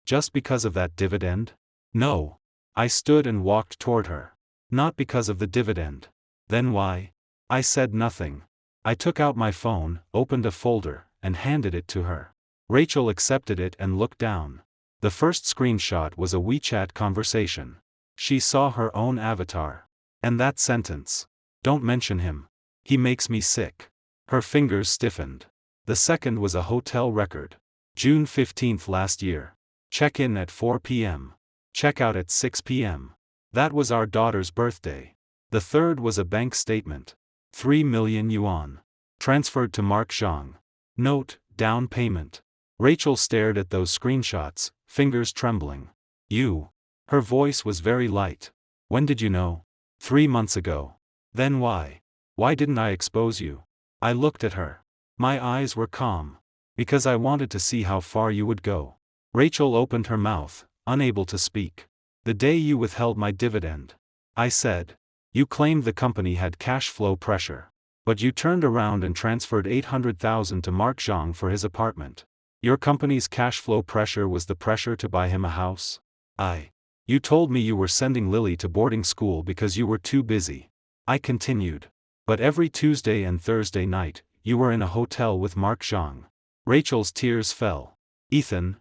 Just because of that dividend? No. I stood and walked toward her. Not because of the dividend. Then why? I said nothing. I took out my phone, opened a folder, and handed it to her. Rachel accepted it and looked down. The first screenshot was a WeChat conversation. She saw her own avatar. And that sentence. Don't mention him. He makes me sick. Her fingers stiffened. The second was a hotel record. June 15th last year. Check-in at 4 p.m. Check-out at 6 p.m. That was our daughter's birthday. The third was a bank statement. 3 million yuan. Transferred to Mark Zhang. Note, down payment. Rachel stared at those screenshots, fingers trembling. You. Her voice was very light. When did you know? 3 months ago. Then why? Why didn't I expose you? I looked at her. My eyes were calm. Because I wanted to see how far you would go. Rachel opened her mouth, unable to speak. The day you withheld my dividend. I said. You claimed the company had cash flow pressure. But you turned around and transferred 800,000 to Mark Zhang for his apartment. Your company's cash flow pressure was the pressure to buy him a house? You told me you were sending Lily to boarding school because you were too busy. I continued. But every Tuesday and Thursday night, you were in a hotel with Mark Zhang. Rachel's tears fell. Ethan,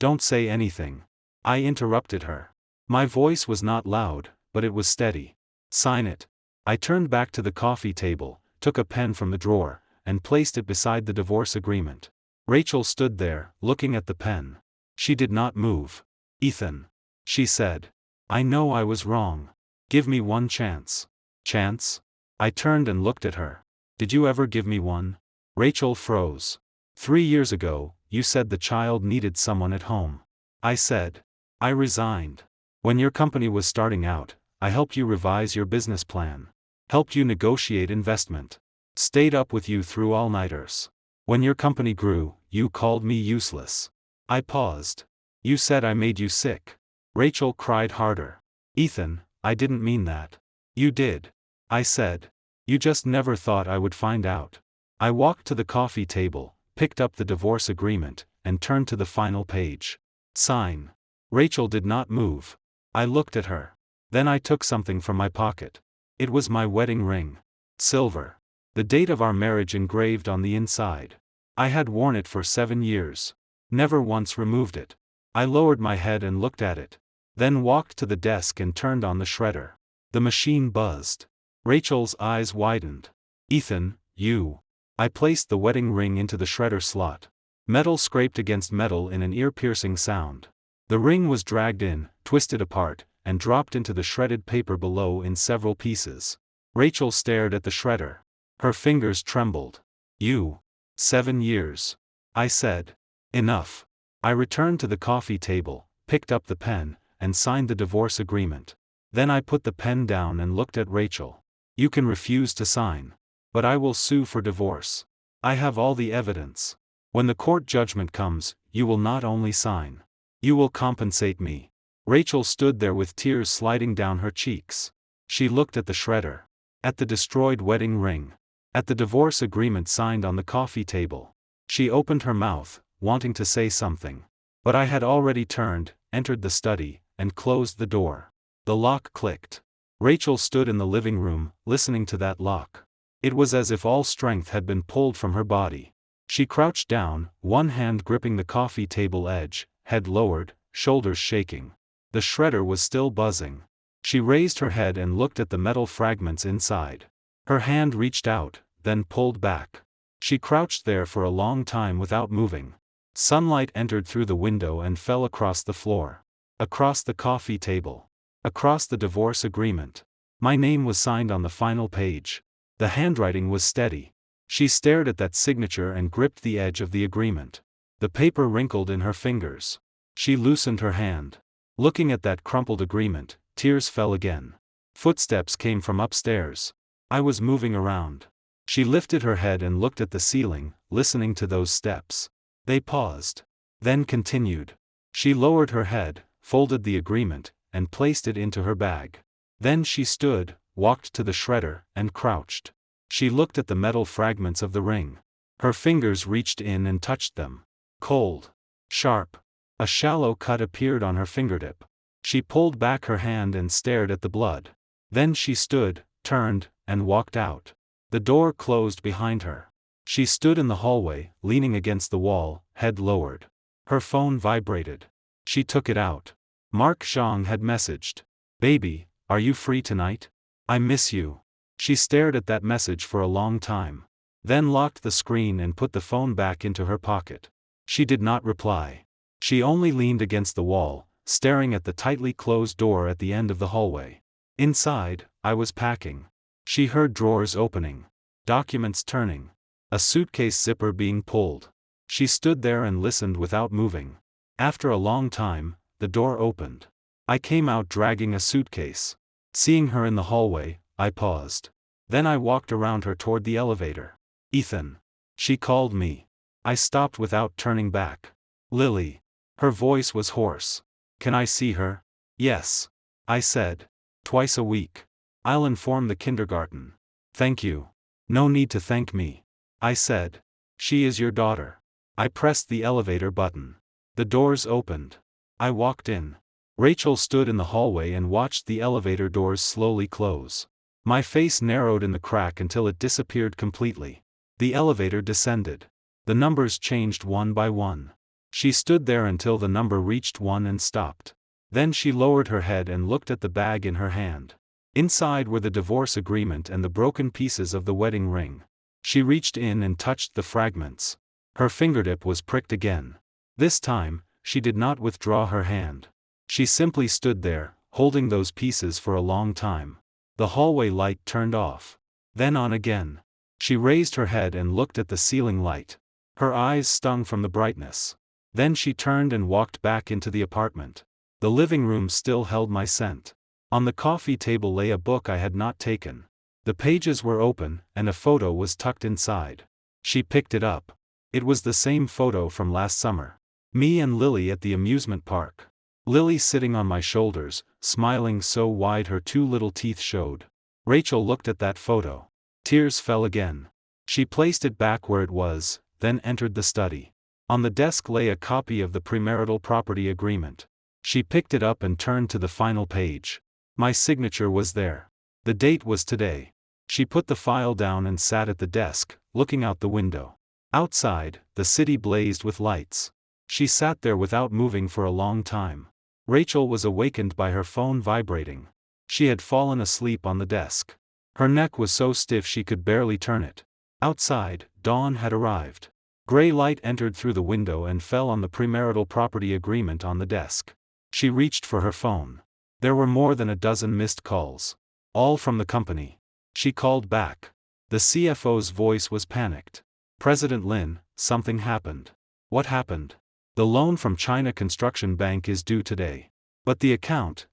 don't say anything. I interrupted her. My voice was not loud, but it was steady. Sign it. I turned back to the coffee table, took a pen from the drawer, and placed it beside the divorce agreement. Rachel stood there, looking at the pen. She did not move. Ethan. She said. I know I was wrong. Give me one chance. Chance? I turned and looked at her. Did you ever give me one? Rachel froze. 3 years ago, you said the child needed someone at home. I said. I resigned. When your company was starting out, I helped you revise your business plan. Helped you negotiate investment. Stayed up with you through all-nighters. When your company grew, you called me useless. I paused. You said I made you sick. Rachel cried harder. Ethan, I didn't mean that. You did. I said. You just never thought I would find out. I walked to the coffee table, picked up the divorce agreement, and turned to the final page. Sign. Rachel did not move. I looked at her. Then I took something from my pocket. It was my wedding ring. Silver. The date of our marriage engraved on the inside. I had worn it for 7 years. Never once removed it. I lowered my head and looked at it. Then walked to the desk and turned on the shredder. The machine buzzed. Rachel's eyes widened. Ethan, you. I placed the wedding ring into the shredder slot. Metal scraped against metal in an ear-piercing sound. The ring was dragged in, twisted apart, and dropped into the shredded paper below in several pieces. Rachel stared at the shredder. Her fingers trembled. You. 7 years. I said. Enough. I returned to the coffee table, picked up the pen, and signed the divorce agreement. Then I put the pen down and looked at Rachel. You can refuse to sign. But I will sue for divorce. I have all the evidence. When the court judgment comes, you will not only sign. You will compensate me. Rachel stood there with tears sliding down her cheeks. She looked at the shredder. At the destroyed wedding ring. At the divorce agreement signed on the coffee table. She opened her mouth, wanting to say something. But I had already turned, entered the study, and closed the door. The lock clicked. Rachel stood in the living room, listening to that lock. It was as if all strength had been pulled from her body. She crouched down, one hand gripping the coffee table edge, head lowered, shoulders shaking. The shredder was still buzzing. She raised her head and looked at the metal fragments inside. Her hand reached out, then pulled back. She crouched there for a long time without moving. Sunlight entered through the window and fell across the floor. Across the coffee table. Across the divorce agreement. My name was signed on the final page. The handwriting was steady. She stared at that signature and gripped the edge of the agreement. The paper wrinkled in her fingers. She loosened her hand. Looking at that crumpled agreement, tears fell again. Footsteps came from upstairs. I was moving around. She lifted her head and looked at the ceiling, listening to those steps. They paused. Then continued. She lowered her head, folded the agreement, and placed it into her bag. Then she stood, walked to the shredder, and crouched. She looked at the metal fragments of the ring. Her fingers reached in and touched them. Cold. Sharp. A shallow cut appeared on her fingertip. She pulled back her hand and stared at the blood. Then she stood, turned, and walked out. The door closed behind her. She stood in the hallway, leaning against the wall, head lowered. Her phone vibrated. She took it out. Mark Zhang had messaged. Baby, are you free tonight? I miss you. She stared at that message for a long time. Then locked the screen and put the phone back into her pocket. She did not reply. She only leaned against the wall, staring at the tightly closed door at the end of the hallway. Inside, I was packing. She heard drawers opening. Documents turning. A suitcase zipper being pulled. She stood there and listened without moving. After a long time, the door opened. I came out dragging a suitcase. Seeing her in the hallway, I paused. Then I walked around her toward the elevator. Ethan. She called me. I stopped without turning back. Lily. Her voice was hoarse. Can I see her? Yes. I said. Twice a week. I'll inform the kindergarten. Thank you. No need to thank me. I said. She is your daughter. I pressed the elevator button. The doors opened. I walked in. Rachel stood in the hallway and watched the elevator doors slowly close. My face narrowed in the crack until it disappeared completely. The elevator descended. The numbers changed one by one. She stood there until the number reached 1 and stopped. Then she lowered her head and looked at the bag in her hand. Inside were the divorce agreement and the broken pieces of the wedding ring. She reached in and touched the fragments. Her fingertip was pricked again. This time, she did not withdraw her hand. She simply stood there, holding those pieces for a long time. The hallway light turned off. Then on again. She raised her head and looked at the ceiling light. Her eyes stung from the brightness. Then she turned and walked back into the apartment. The living room still held my scent. On the coffee table lay a book I had not taken. The pages were open, and a photo was tucked inside. She picked it up. It was the same photo from last summer. Me and Lily at the amusement park. Lily sitting on my shoulders, smiling so wide her 2 little teeth showed. Rachel looked at that photo. Tears fell again. She placed it back where it was, then entered the study. On the desk lay a copy of the premarital property agreement. She picked it up and turned to the final page. My signature was there. The date was today. She put the file down and sat at the desk, looking out the window. Outside, the city blazed with lights. She sat there without moving for a long time. Rachel was awakened by her phone vibrating. She had fallen asleep on the desk. Her neck was so stiff she could barely turn it. Outside, dawn had arrived. Gray light entered through the window and fell on the premarital property agreement on the desk. She reached for her phone. There were more than a dozen missed calls. All from the company. She called back. The CFO's voice was panicked. President Lin, something happened. What happened? The loan from China Construction Bank is due today. But the account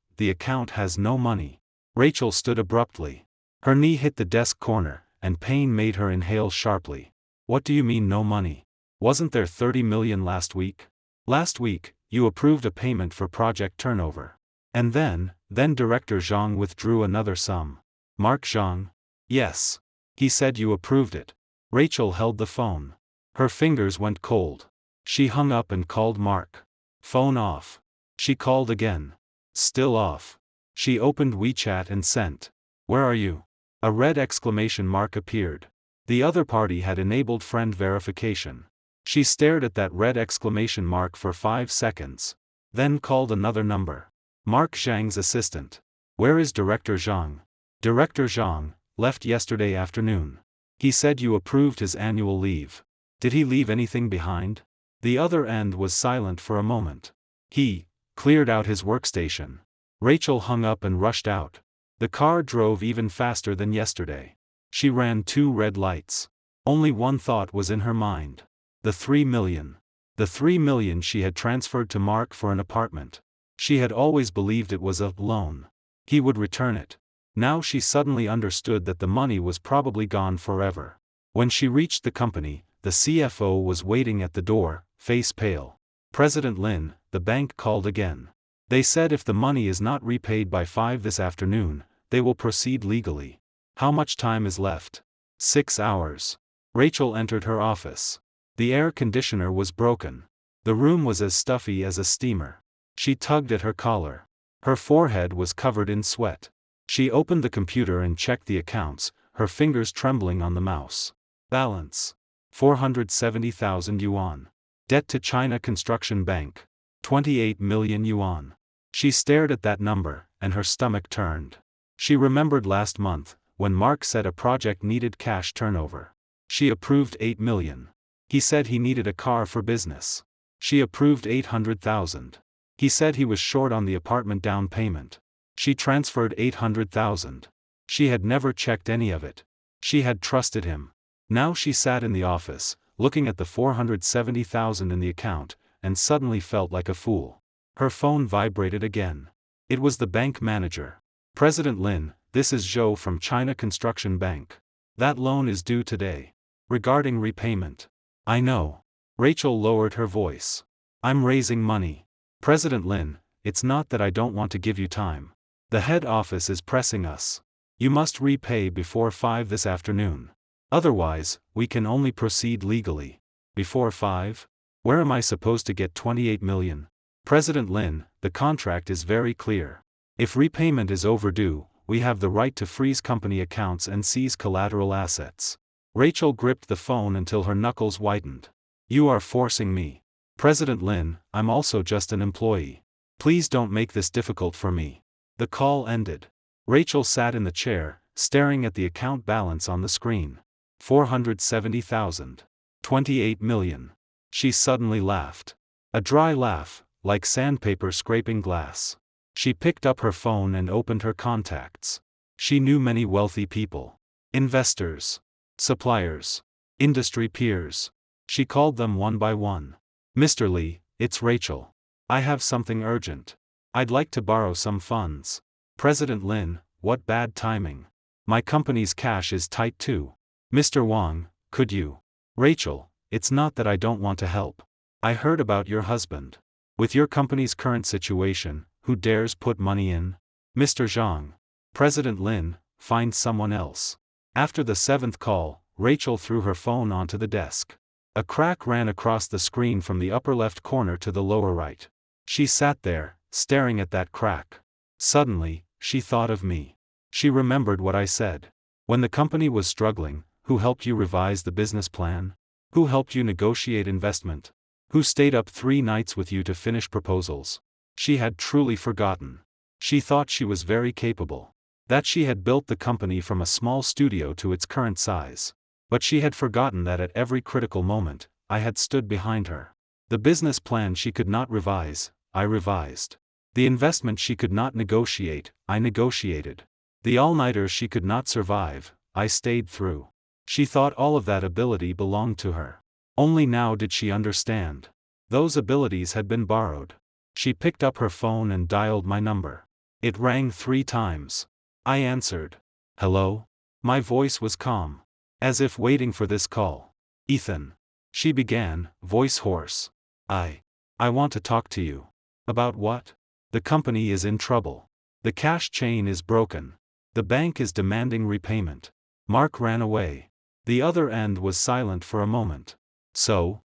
has no money. Rachel stood abruptly. Her knee hit the desk corner, and pain made her inhale sharply. What do you mean no money? Wasn't there 30 million last week? Last week, you approved a payment for project turnover. And then Director Zhang withdrew another sum. Mark Zhang? Yes. He said you approved it. Rachel held the phone. Her fingers went cold. She hung up and called Mark. Phone off. She called again. Still off. She opened WeChat and sent. Where are you? A red exclamation mark appeared. The other party had enabled friend verification. She stared at that red exclamation mark for 5 seconds. Then called another number. Mark Zhang's assistant. Where is Director Zhang? Director Zhang left yesterday afternoon. He said you approved his annual leave. Did he leave anything behind? The other end was silent for a moment. He cleared out his workstation. Rachel hung up and rushed out. The car drove even faster than yesterday. She ran 2 red lights. Only one thought was in her mind. The 3 million. The 3 million she had transferred to Mark for an apartment. She had always believed it was a loan. He would return it. Now she suddenly understood that the money was probably gone forever. When she reached the company, the CFO was waiting at the door, face pale. President Lin, the bank called again. They said if the money is not repaid by 5 this afternoon, they will proceed legally. How much time is left? 6 hours. Rachel entered her office. The air conditioner was broken. The room was as stuffy as a steamer. She tugged at her collar. Her forehead was covered in sweat. She opened the computer and checked the accounts, her fingers trembling on the mouse. Balance. 470,000 yuan. Debt to China Construction Bank. 28 million yuan. She stared at that number, and her stomach turned. She remembered last month, when Mark said a project needed cash turnover. She approved 8 million. He said he needed a car for business. She approved 800,000. He said he was short on the apartment down payment. She transferred 800,000. She had never checked any of it. She had trusted him. Now she sat in the office, looking at the 470,000 in the account, and suddenly felt like a fool. Her phone vibrated again. It was the bank manager. President Lin, this is Zhou from China Construction Bank. That loan is due today. Regarding repayment. I know. Rachel lowered her voice. I'm raising money. President Lin, it's not that I don't want to give you time. The head office is pressing us. You must repay before 5 this afternoon. Otherwise, we can only proceed legally. Before 5? Where am I supposed to get 28 million? President Lin, the contract is very clear. If repayment is overdue, we have the right to freeze company accounts and seize collateral assets. Rachel gripped the phone until her knuckles whitened. You are forcing me. President Lin, I'm also just an employee. Please don't make this difficult for me. The call ended. Rachel sat in the chair, staring at the account balance on the screen. 470,000. 28 million. She suddenly laughed. A dry laugh, like sandpaper scraping glass. She picked up her phone and opened her contacts. She knew many wealthy people. Investors. Suppliers. Industry peers. She called them one by one. Mr. Li, it's Rachel. I have something urgent. I'd like to borrow some funds. President Lin, what bad timing. My company's cash is tight too. Mr. Wang, could you? Rachel, it's not that I don't want to help. I heard about your husband. With your company's current situation, who dares put money in? Mr. Zhang. President Lin, find someone else. After the 7th call, Rachel threw her phone onto the desk. A crack ran across the screen from the upper left corner to the lower right. She sat there, staring at that crack. Suddenly, she thought of me. She remembered what I said. When the company was struggling, who helped you revise the business plan? Who helped you negotiate investment? Who stayed up 3 nights with you to finish proposals? She had truly forgotten. She thought she was very capable. That she had built the company from a small studio to its current size. But she had forgotten that at every critical moment, I had stood behind her. The business plan she could not revise, I revised. The investment she could not negotiate, I negotiated. The all-nighters she could not survive, I stayed through. She thought all of that ability belonged to her. Only now did she understand. Those abilities had been borrowed. She picked up her phone and dialed my number. It rang 3 times. I answered. Hello? My voice was calm. As if waiting for this call. Ethan. She began, voice hoarse. I want to talk to you. About what? The company is in trouble. The cash chain is broken. The bank is demanding repayment. Mark ran away. The other end was silent for a moment. So?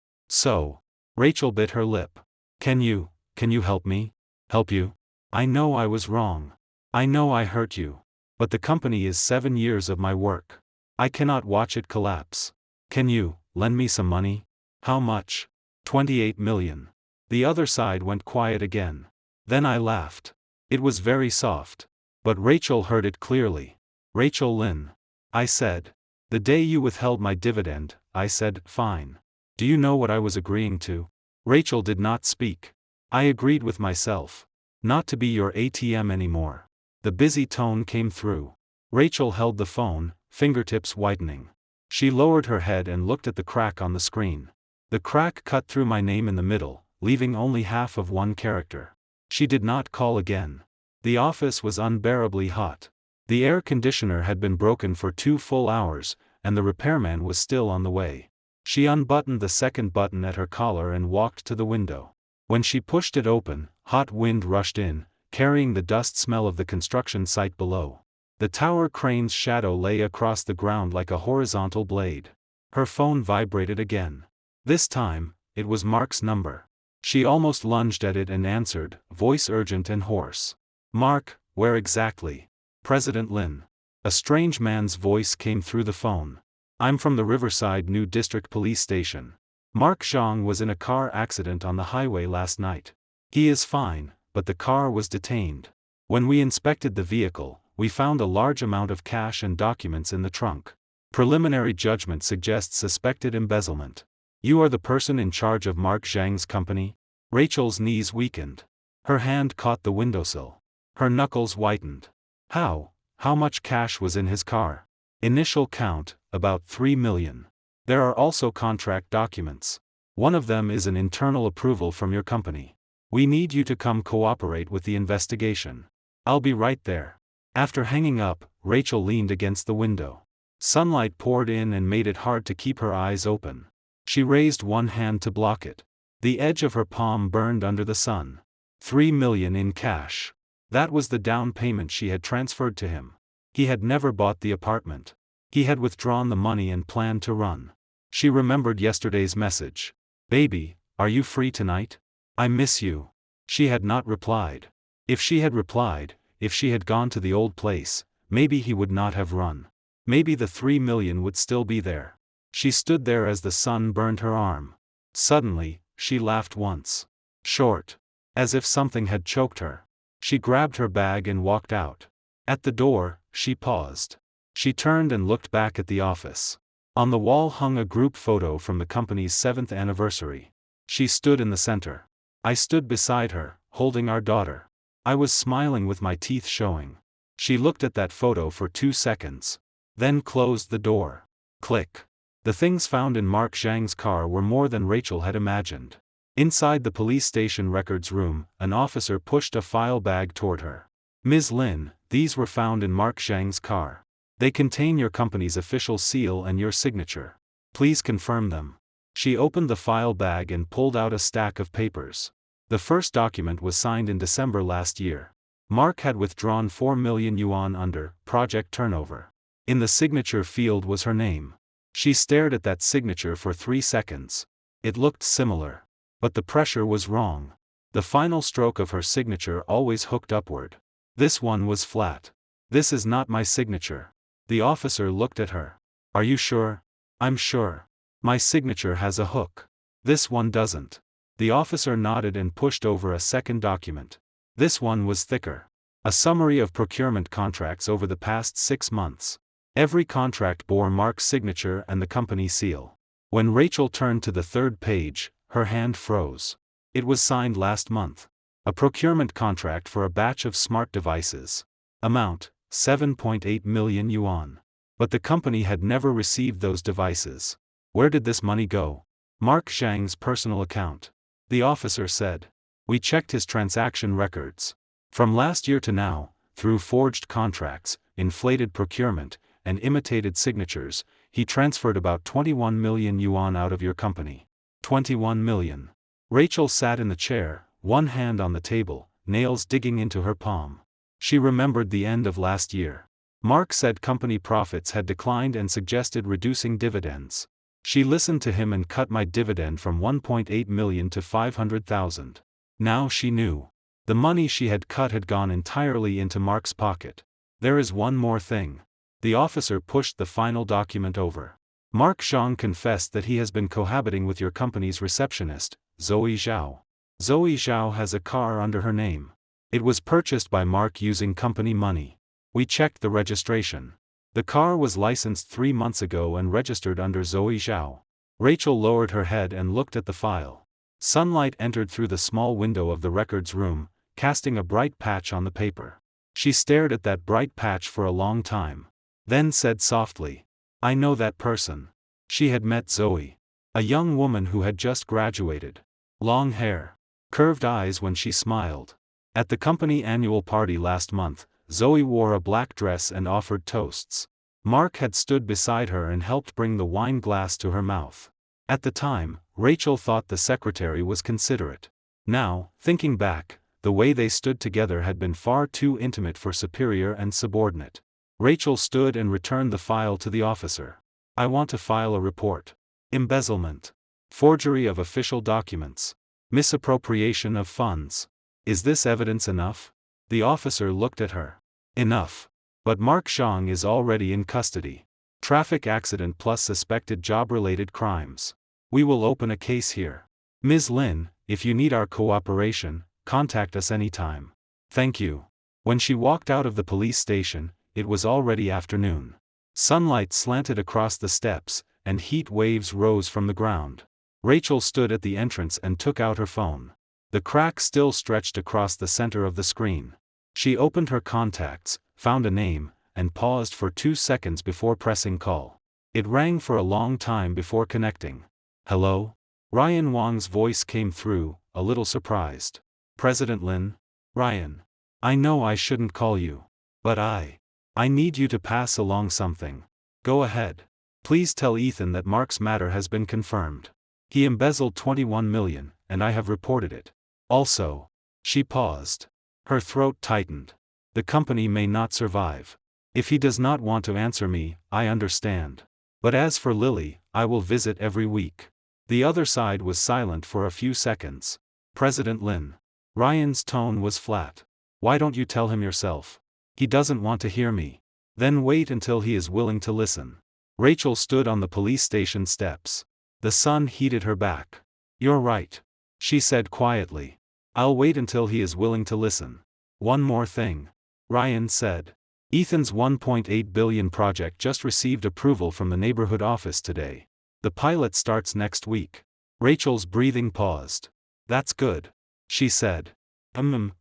Rachel bit her lip. Can you help me? Help you? I know I was wrong. I know I hurt you. But the company is 7 years of my work. I cannot watch it collapse. Can you lend me some money? How much? 28 million. The other side went quiet again. Then I laughed. It was very soft. But Rachel heard it clearly. Rachel Lynn. I said. The day you withheld my dividend, I said, fine. Do you know what I was agreeing to? Rachel did not speak. I agreed with myself. Not to be your ATM anymore. The busy tone came through. Rachel held the phone, fingertips whitening. She lowered her head and looked at the crack on the screen. The crack cut through my name in the middle, leaving only half of one character. She did not call again. The office was unbearably hot. The air conditioner had been broken for 2 full hours, and the repairman was still on the way. She unbuttoned the second button at her collar and walked to the window. When she pushed it open, hot wind rushed in, carrying the dust smell of the construction site below. The tower crane's shadow lay across the ground like a horizontal blade. Her phone vibrated again. This time, it was Mark's number. She almost lunged at it and answered, voice urgent and hoarse. Mark, where exactly? President Lin. A strange man's voice came through the phone. I'm from the Riverside New District Police Station. Mark Zhang was in a car accident on the highway last night. He is fine, but the car was detained. When we inspected the vehicle, we found a large amount of cash and documents in the trunk. Preliminary judgment suggests suspected embezzlement. You are the person in charge of Mark Zhang's company? Rachel's knees weakened. Her hand caught the windowsill. Her knuckles whitened. How much cash was in his car? Initial count, about 3 million. There are also contract documents. One of them is an internal approval from your company. We need you to come cooperate with the investigation. I'll be right there. After hanging up, Rachel leaned against the window. Sunlight poured in and made it hard to keep her eyes open. She raised one hand to block it. The edge of her palm burned under the sun. 3 million in cash. That was the down payment she had transferred to him. He had never bought the apartment. He had withdrawn the money and planned to run. She remembered yesterday's message. Baby, are you free tonight? I miss you. She had not replied. If she had replied, if she had gone to the old place, maybe he would not have run. Maybe the 3 million would still be there. She stood there as the sun burned her arm. Suddenly, she laughed once. Short. As if something had choked her. She grabbed her bag and walked out. At the door, she paused. She turned and looked back at the office. On the wall hung a group photo from the company's 7th anniversary. She stood in the center. I stood beside her, holding our daughter. I was smiling with my teeth showing. She looked at that photo for 2 seconds. Then closed the door. Click. The things found in Mark Zhang's car were more than Rachel had imagined. Inside the police station records room, an officer pushed a file bag toward her. Ms. Lin, these were found in Mark Zhang's car. They contain your company's official seal and your signature. Please confirm them. She opened the file bag and pulled out a stack of papers. The first document was signed in December last year. Mark had withdrawn 4 million yuan under project turnover. In the signature field was her name. She stared at that signature for 3 seconds. It looked similar. But the pressure was wrong. The final stroke of her signature always hooked upward. This one was flat. This is not my signature. The officer looked at her. Are you sure? I'm sure. My signature has a hook. This one doesn't. The officer nodded and pushed over a second document. This one was thicker. A summary of procurement contracts over the past 6 months. Every contract bore Mark's signature and the company seal. When Rachel turned to the third page, her hand froze. It was signed last month. A procurement contract for a batch of smart devices. Amount, 7.8 million yuan. But the company had never received those devices. Where did this money go? Mark Zhang's personal account. The officer said. We checked his transaction records. From last year to now, through forged contracts, inflated procurement, and imitated signatures, he transferred about 21 million yuan out of your company. 21 million. Rachel sat in the chair, one hand on the table, nails digging into her palm. She remembered the end of last year. Mark said company profits had declined and suggested reducing dividends. She listened to him and cut my dividend from 1.8 million to 500,000. Now she knew. The money she had cut had gone entirely into Mark's pocket. There is one more thing. The officer pushed the final document over. Mark Zhang confessed that he has been cohabiting with your company's receptionist, Zoe Zhao. Zoe Zhao has a car under her name. It was purchased by Mark using company money. We checked the registration. The car was licensed 3 months ago and registered under Zoe Zhao. Rachel lowered her head and looked at the file. Sunlight entered through the small window of the records room, casting a bright patch on the paper. She stared at that bright patch for a long time. Then said softly, I know that person. She had met Zoe. A young woman who had just graduated. Long hair. Curved eyes when she smiled. At the company annual party last month, Zoe wore a black dress and offered toasts. Mark had stood beside her and helped bring the wine glass to her mouth. At the time, Rachel thought the secretary was considerate. Now, thinking back, the way they stood together had been far too intimate for superior and subordinate. Rachel stood and returned the file to the officer. I want to file a report. Embezzlement. Forgery of official documents. Misappropriation of funds. Is this evidence enough? The officer looked at her. Enough. But Mark Zhang is already in custody. Traffic accident plus suspected job-related crimes. We will open a case here. Ms. Lin, if you need our cooperation, contact us anytime. Thank you. When she walked out of the police station, it was already afternoon. Sunlight slanted across the steps, and heat waves rose from the ground. Rachel stood at the entrance and took out her phone. The crack still stretched across the center of the screen. She opened her contacts, found a name, and paused for 2 seconds before pressing call. It rang for a long time before connecting. Hello? Ryan Wang's voice came through, a little surprised. President Lin? Ryan. I know I shouldn't call you. But I need you to pass along something. Go ahead. Please tell Ethan that Mark's matter has been confirmed. He embezzled 21 million, and I have reported it. Also. She paused. Her throat tightened. The company may not survive. If he does not want to answer me, I understand. But as for Lily, I will visit every week. The other side was silent for a few seconds. President Lin. Ryan's tone was flat. Why don't you tell him yourself? He doesn't want to hear me. Then wait until he is willing to listen. Rachel stood on the police station steps. The sun heated her back. You're right. She said quietly. I'll wait until he is willing to listen. One more thing. Ryan said. Ethan's 1.8 billion project just received approval from the neighborhood office today. The pilot starts next week. Rachel's breathing paused. That's good. She said.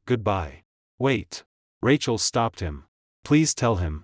Goodbye. Wait. Rachel stopped him. Please tell him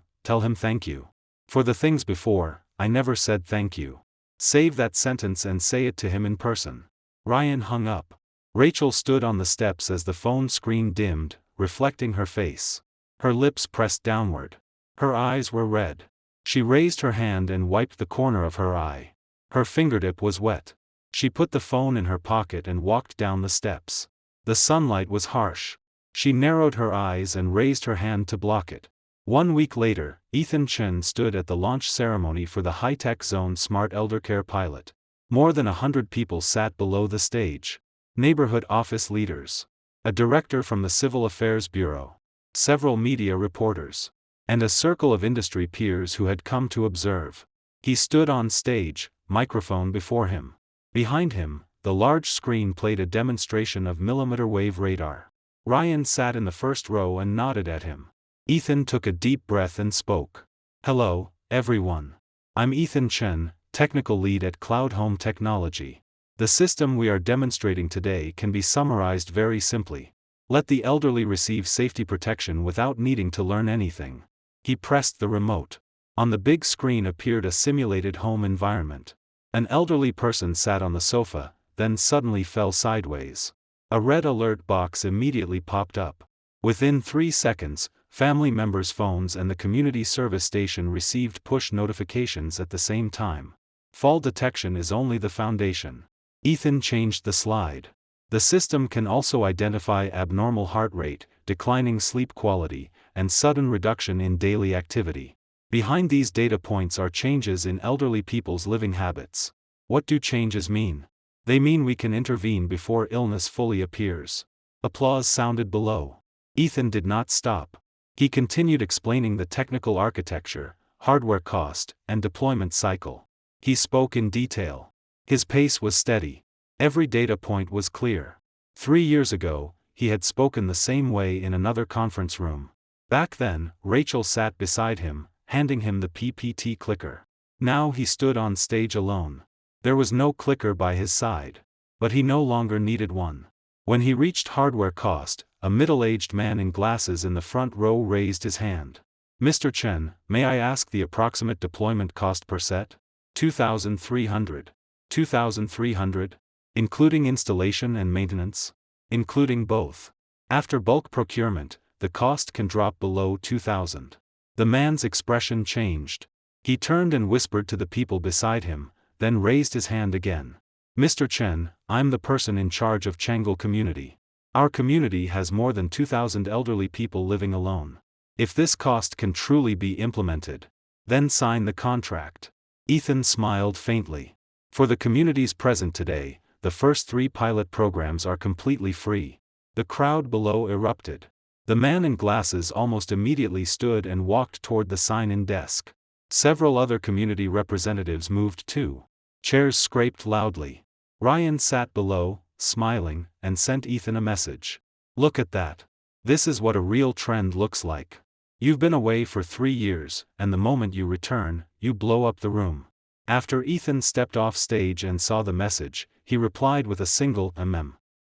thank you. For the things before, I never said thank you. Save that sentence and say it to him in person. Ryan hung up. Rachel stood on the steps as the phone screen dimmed, reflecting her face. Her lips pressed downward. Her eyes were red. She raised her hand and wiped the corner of her eye. Her fingertip was wet. She put the phone in her pocket and walked down the steps. The sunlight was harsh. She narrowed her eyes and raised her hand to block it. 1 week later, Ethan Chen stood at the launch ceremony for the high-tech zone smart eldercare pilot. More than 100 people sat below the stage. Neighborhood office leaders. A director from the Civil Affairs Bureau. Several media reporters. and a circle of industry peers who had come to observe. He stood on stage, microphone before him. Behind him, the large screen played a demonstration of millimeter-wave radar. Ryan sat in the first row and nodded at him. Ethan took a deep breath and spoke. "Hello, everyone. I'm Ethan Chen, technical lead at Cloud Home Technology. The system we are demonstrating today can be summarized very simply. Let the elderly receive safety protection without needing to learn anything." He pressed the remote. On the big screen appeared a simulated home environment. An elderly person sat on the sofa, then suddenly fell sideways. A red alert box immediately popped up. Within 3 seconds, family members' phones and the community service station received push notifications at the same time. Fall detection is only the foundation. Ethan changed the slide. The system can also identify abnormal heart rate, declining sleep quality, and sudden reduction in daily activity. Behind these data points are changes in elderly people's living habits. What do changes mean? They mean we can intervene before illness fully appears. Applause sounded below. Ethan did not stop. He continued explaining the technical architecture, hardware cost, and deployment cycle. He spoke in detail. His pace was steady. Every data point was clear. 3 years ago, he had spoken the same way in another conference room. Back then, Rachel sat beside him, handing him the PPT clicker. Now he stood on stage alone. There was no clicker by his side. But he no longer needed one. When he reached hardware cost, a middle-aged man in glasses in the front row raised his hand. "Mr. Chen, may I ask the approximate deployment cost per set?" 2,300. 2,300? Including installation and maintenance? Including both. After bulk procurement, the cost can drop below 2,000. The man's expression changed. He turned and whispered to the people beside him, then raised his hand again. "Mr. Chen, I'm the person in charge of Changle community. Our community has more than 2,000 elderly people living alone. If this cost can truly be implemented, then sign the contract." Ethan smiled faintly. For the communities present today, the first 3 pilot programs are completely free. The crowd below erupted. The man in glasses almost immediately stood and walked toward the sign-in desk. Several other community representatives moved too. Chairs scraped loudly. Ryan sat below, smiling, and sent Ethan a message. "Look at that. This is what a real trend looks like. You've been away for 3 years, and the moment you return, you blow up the room." After Ethan stepped off stage and saw the message, he replied with a single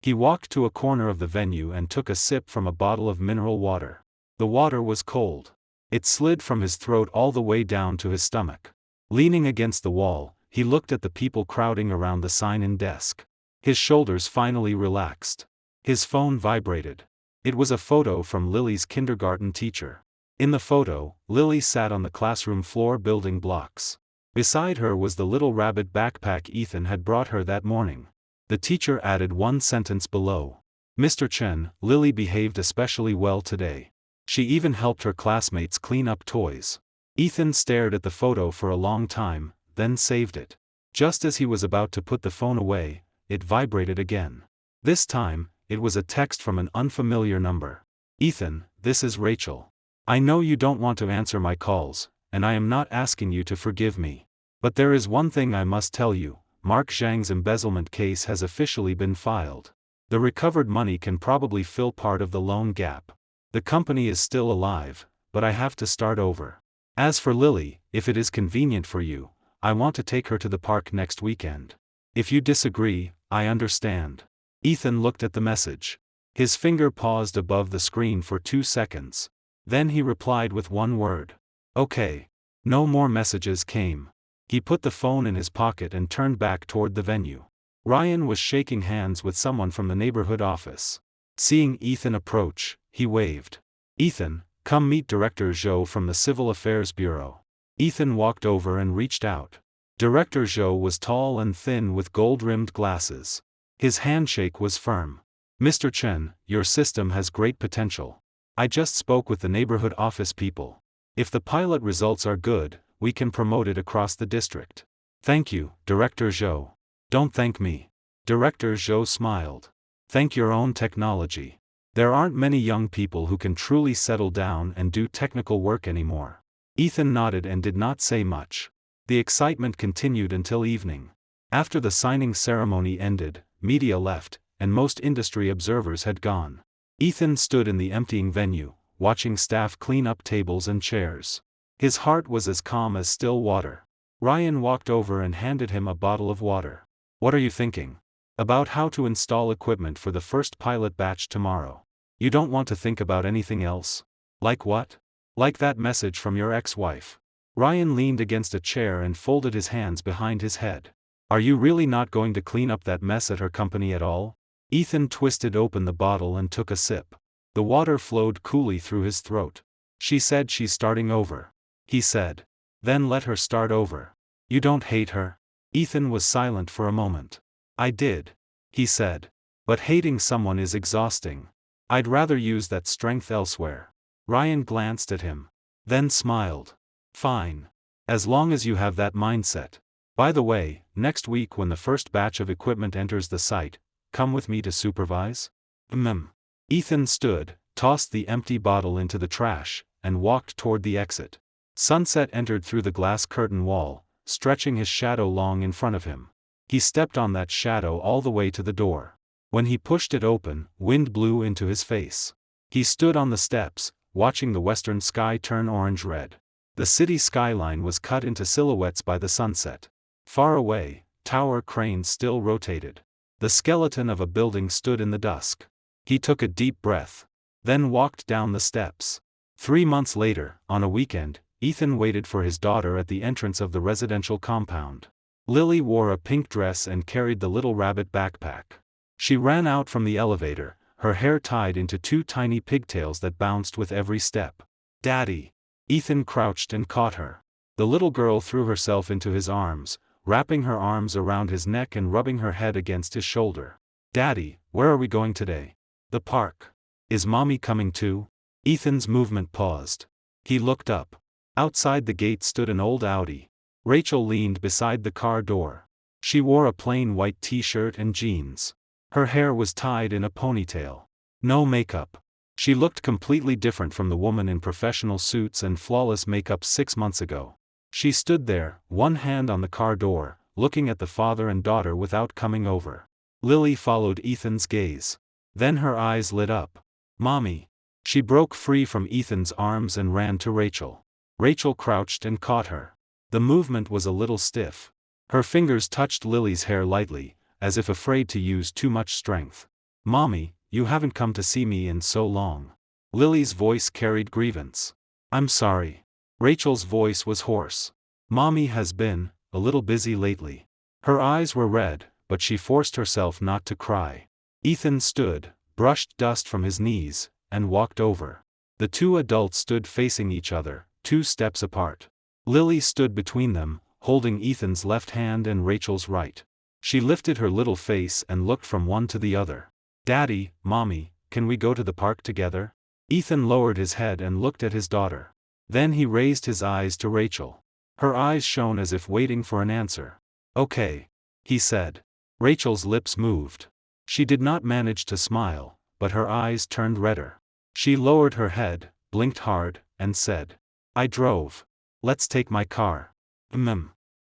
He walked to a corner of the venue and took a sip from a bottle of mineral water. The water was cold. It slid from his throat all the way down to his stomach. Leaning against the wall, he looked at the people crowding around the sign-in desk. His shoulders finally relaxed. His phone vibrated. It was a photo from Lily's kindergarten teacher. In the photo, Lily sat on the classroom floor building blocks. Beside her was the little rabbit backpack Ethan had brought her that morning. The teacher added one sentence below. "Mr. Chen, Lily behaved especially well today. She even helped her classmates clean up toys." Ethan stared at the photo for a long time, then saved it. Just as he was about to put the phone away, it vibrated again. This time, it was a text from an unfamiliar number. "Ethan, this is Rachel. I know you don't want to answer my calls, and I am not asking you to forgive me. But there is one thing I must tell you. Mark Zhang's embezzlement case has officially been filed. The recovered money can probably fill part of the loan gap. The company is still alive, but I have to start over. As for Lily, if it is convenient for you, I want to take her to the park next weekend. If you disagree, I understand." Ethan looked at the message. His finger paused above the screen for 2 seconds. Then he replied with one word. "Okay." No more messages came. He put the phone in his pocket and turned back toward the venue. Ryan was shaking hands with someone from the neighborhood office. Seeing Ethan approach, he waved. "Ethan, come meet Director Zhou from the Civil Affairs Bureau." Ethan walked over and reached out. Director Zhou was tall and thin with gold-rimmed glasses. His handshake was firm. "Mr. Chen, your system has great potential. I just spoke with the neighborhood office people. If the pilot results are good, we can promote it across the district." "Thank you, Director Zhou." "Don't thank me." Director Zhou smiled. "Thank your own technology. There aren't many young people who can truly settle down and do technical work anymore. Ethan nodded and did not say much. The excitement continued until evening. After the signing ceremony ended, media left, and most industry observers had gone. Ethan stood in the emptying venue, watching staff clean up tables and chairs. His heart was as calm as still water. Ryan walked over and handed him a bottle of water. "What are you thinking?" "About how to install equipment for the first pilot batch tomorrow." "You don't want to think about anything else?" "Like what?" "Like that message from your ex-wife." Ryan leaned against a chair and folded his hands behind his head. "Are you really not going to clean up that mess at her company at all?" Ethan twisted open the bottle and took a sip. The water flowed coolly through his throat. "She said she's starting over," he said. "Then let her start over." "You don't hate her?" Ethan was silent for a moment. "I did," he said. "But hating someone is exhausting. I'd rather use that strength elsewhere." Ryan glanced at him. Then smiled. "Fine. As long as you have that mindset. By the way, next week when the first batch of equipment enters the site, come with me to supervise?" Ethan stood, tossed the empty bottle into the trash, and walked toward the exit. Sunset entered through the glass curtain wall, stretching his shadow long in front of him. He stepped on that shadow all the way to the door. When he pushed it open, wind blew into his face. He stood on the steps, watching the western sky turn orange-red. The city skyline was cut into silhouettes by the sunset. Far away, tower cranes still rotated. The skeleton of a building stood in the dusk. He took a deep breath. Then walked down the steps. 3 months later, on a weekend, Ethan waited for his daughter at the entrance of the residential compound. Lily wore a pink dress and carried the little rabbit backpack. She ran out from the elevator, her hair tied into 2 tiny pigtails that bounced with every step. "Daddy!" Ethan crouched and caught her. The little girl threw herself into his arms, wrapping her arms around his neck and rubbing her head against his shoulder. "Daddy, where are we going today?" "The park." "Is Mommy coming too?" Ethan's movement paused. He looked up. Outside the gate stood an old Audi. Rachel leaned beside the car door. She wore a plain white t-shirt and jeans. Her hair was tied in a ponytail. No makeup. She looked completely different from the woman in professional suits and flawless makeup 6 months ago. She stood there, one hand on the car door, looking at the father and daughter without coming over. Lily followed Ethan's gaze. Then her eyes lit up. "Mommy." She broke free from Ethan's arms and ran to Rachel. Rachel crouched and caught her. The movement was a little stiff. Her fingers touched Lily's hair lightly, as if afraid to use too much strength. "Mommy, you haven't come to see me in so long." Lily's voice carried grievance. "I'm sorry." Rachel's voice was hoarse. "Mommy has been a little busy lately." Her eyes were red, but she forced herself not to cry. Ethan stood, brushed dust from his knees, and walked over. The 2 adults stood facing each other, 2 steps apart. Lily stood between them, holding Ethan's left hand and Rachel's right. She lifted her little face and looked from one to the other. "Daddy, Mommy, can we go to the park together?" Ethan lowered his head and looked at his daughter. Then he raised his eyes to Rachel. Her eyes shone as if waiting for an answer. "Okay," he said. Rachel's lips moved. She did not manage to smile, but her eyes turned redder. She lowered her head, blinked hard, and said, "I drove. Let's take my car."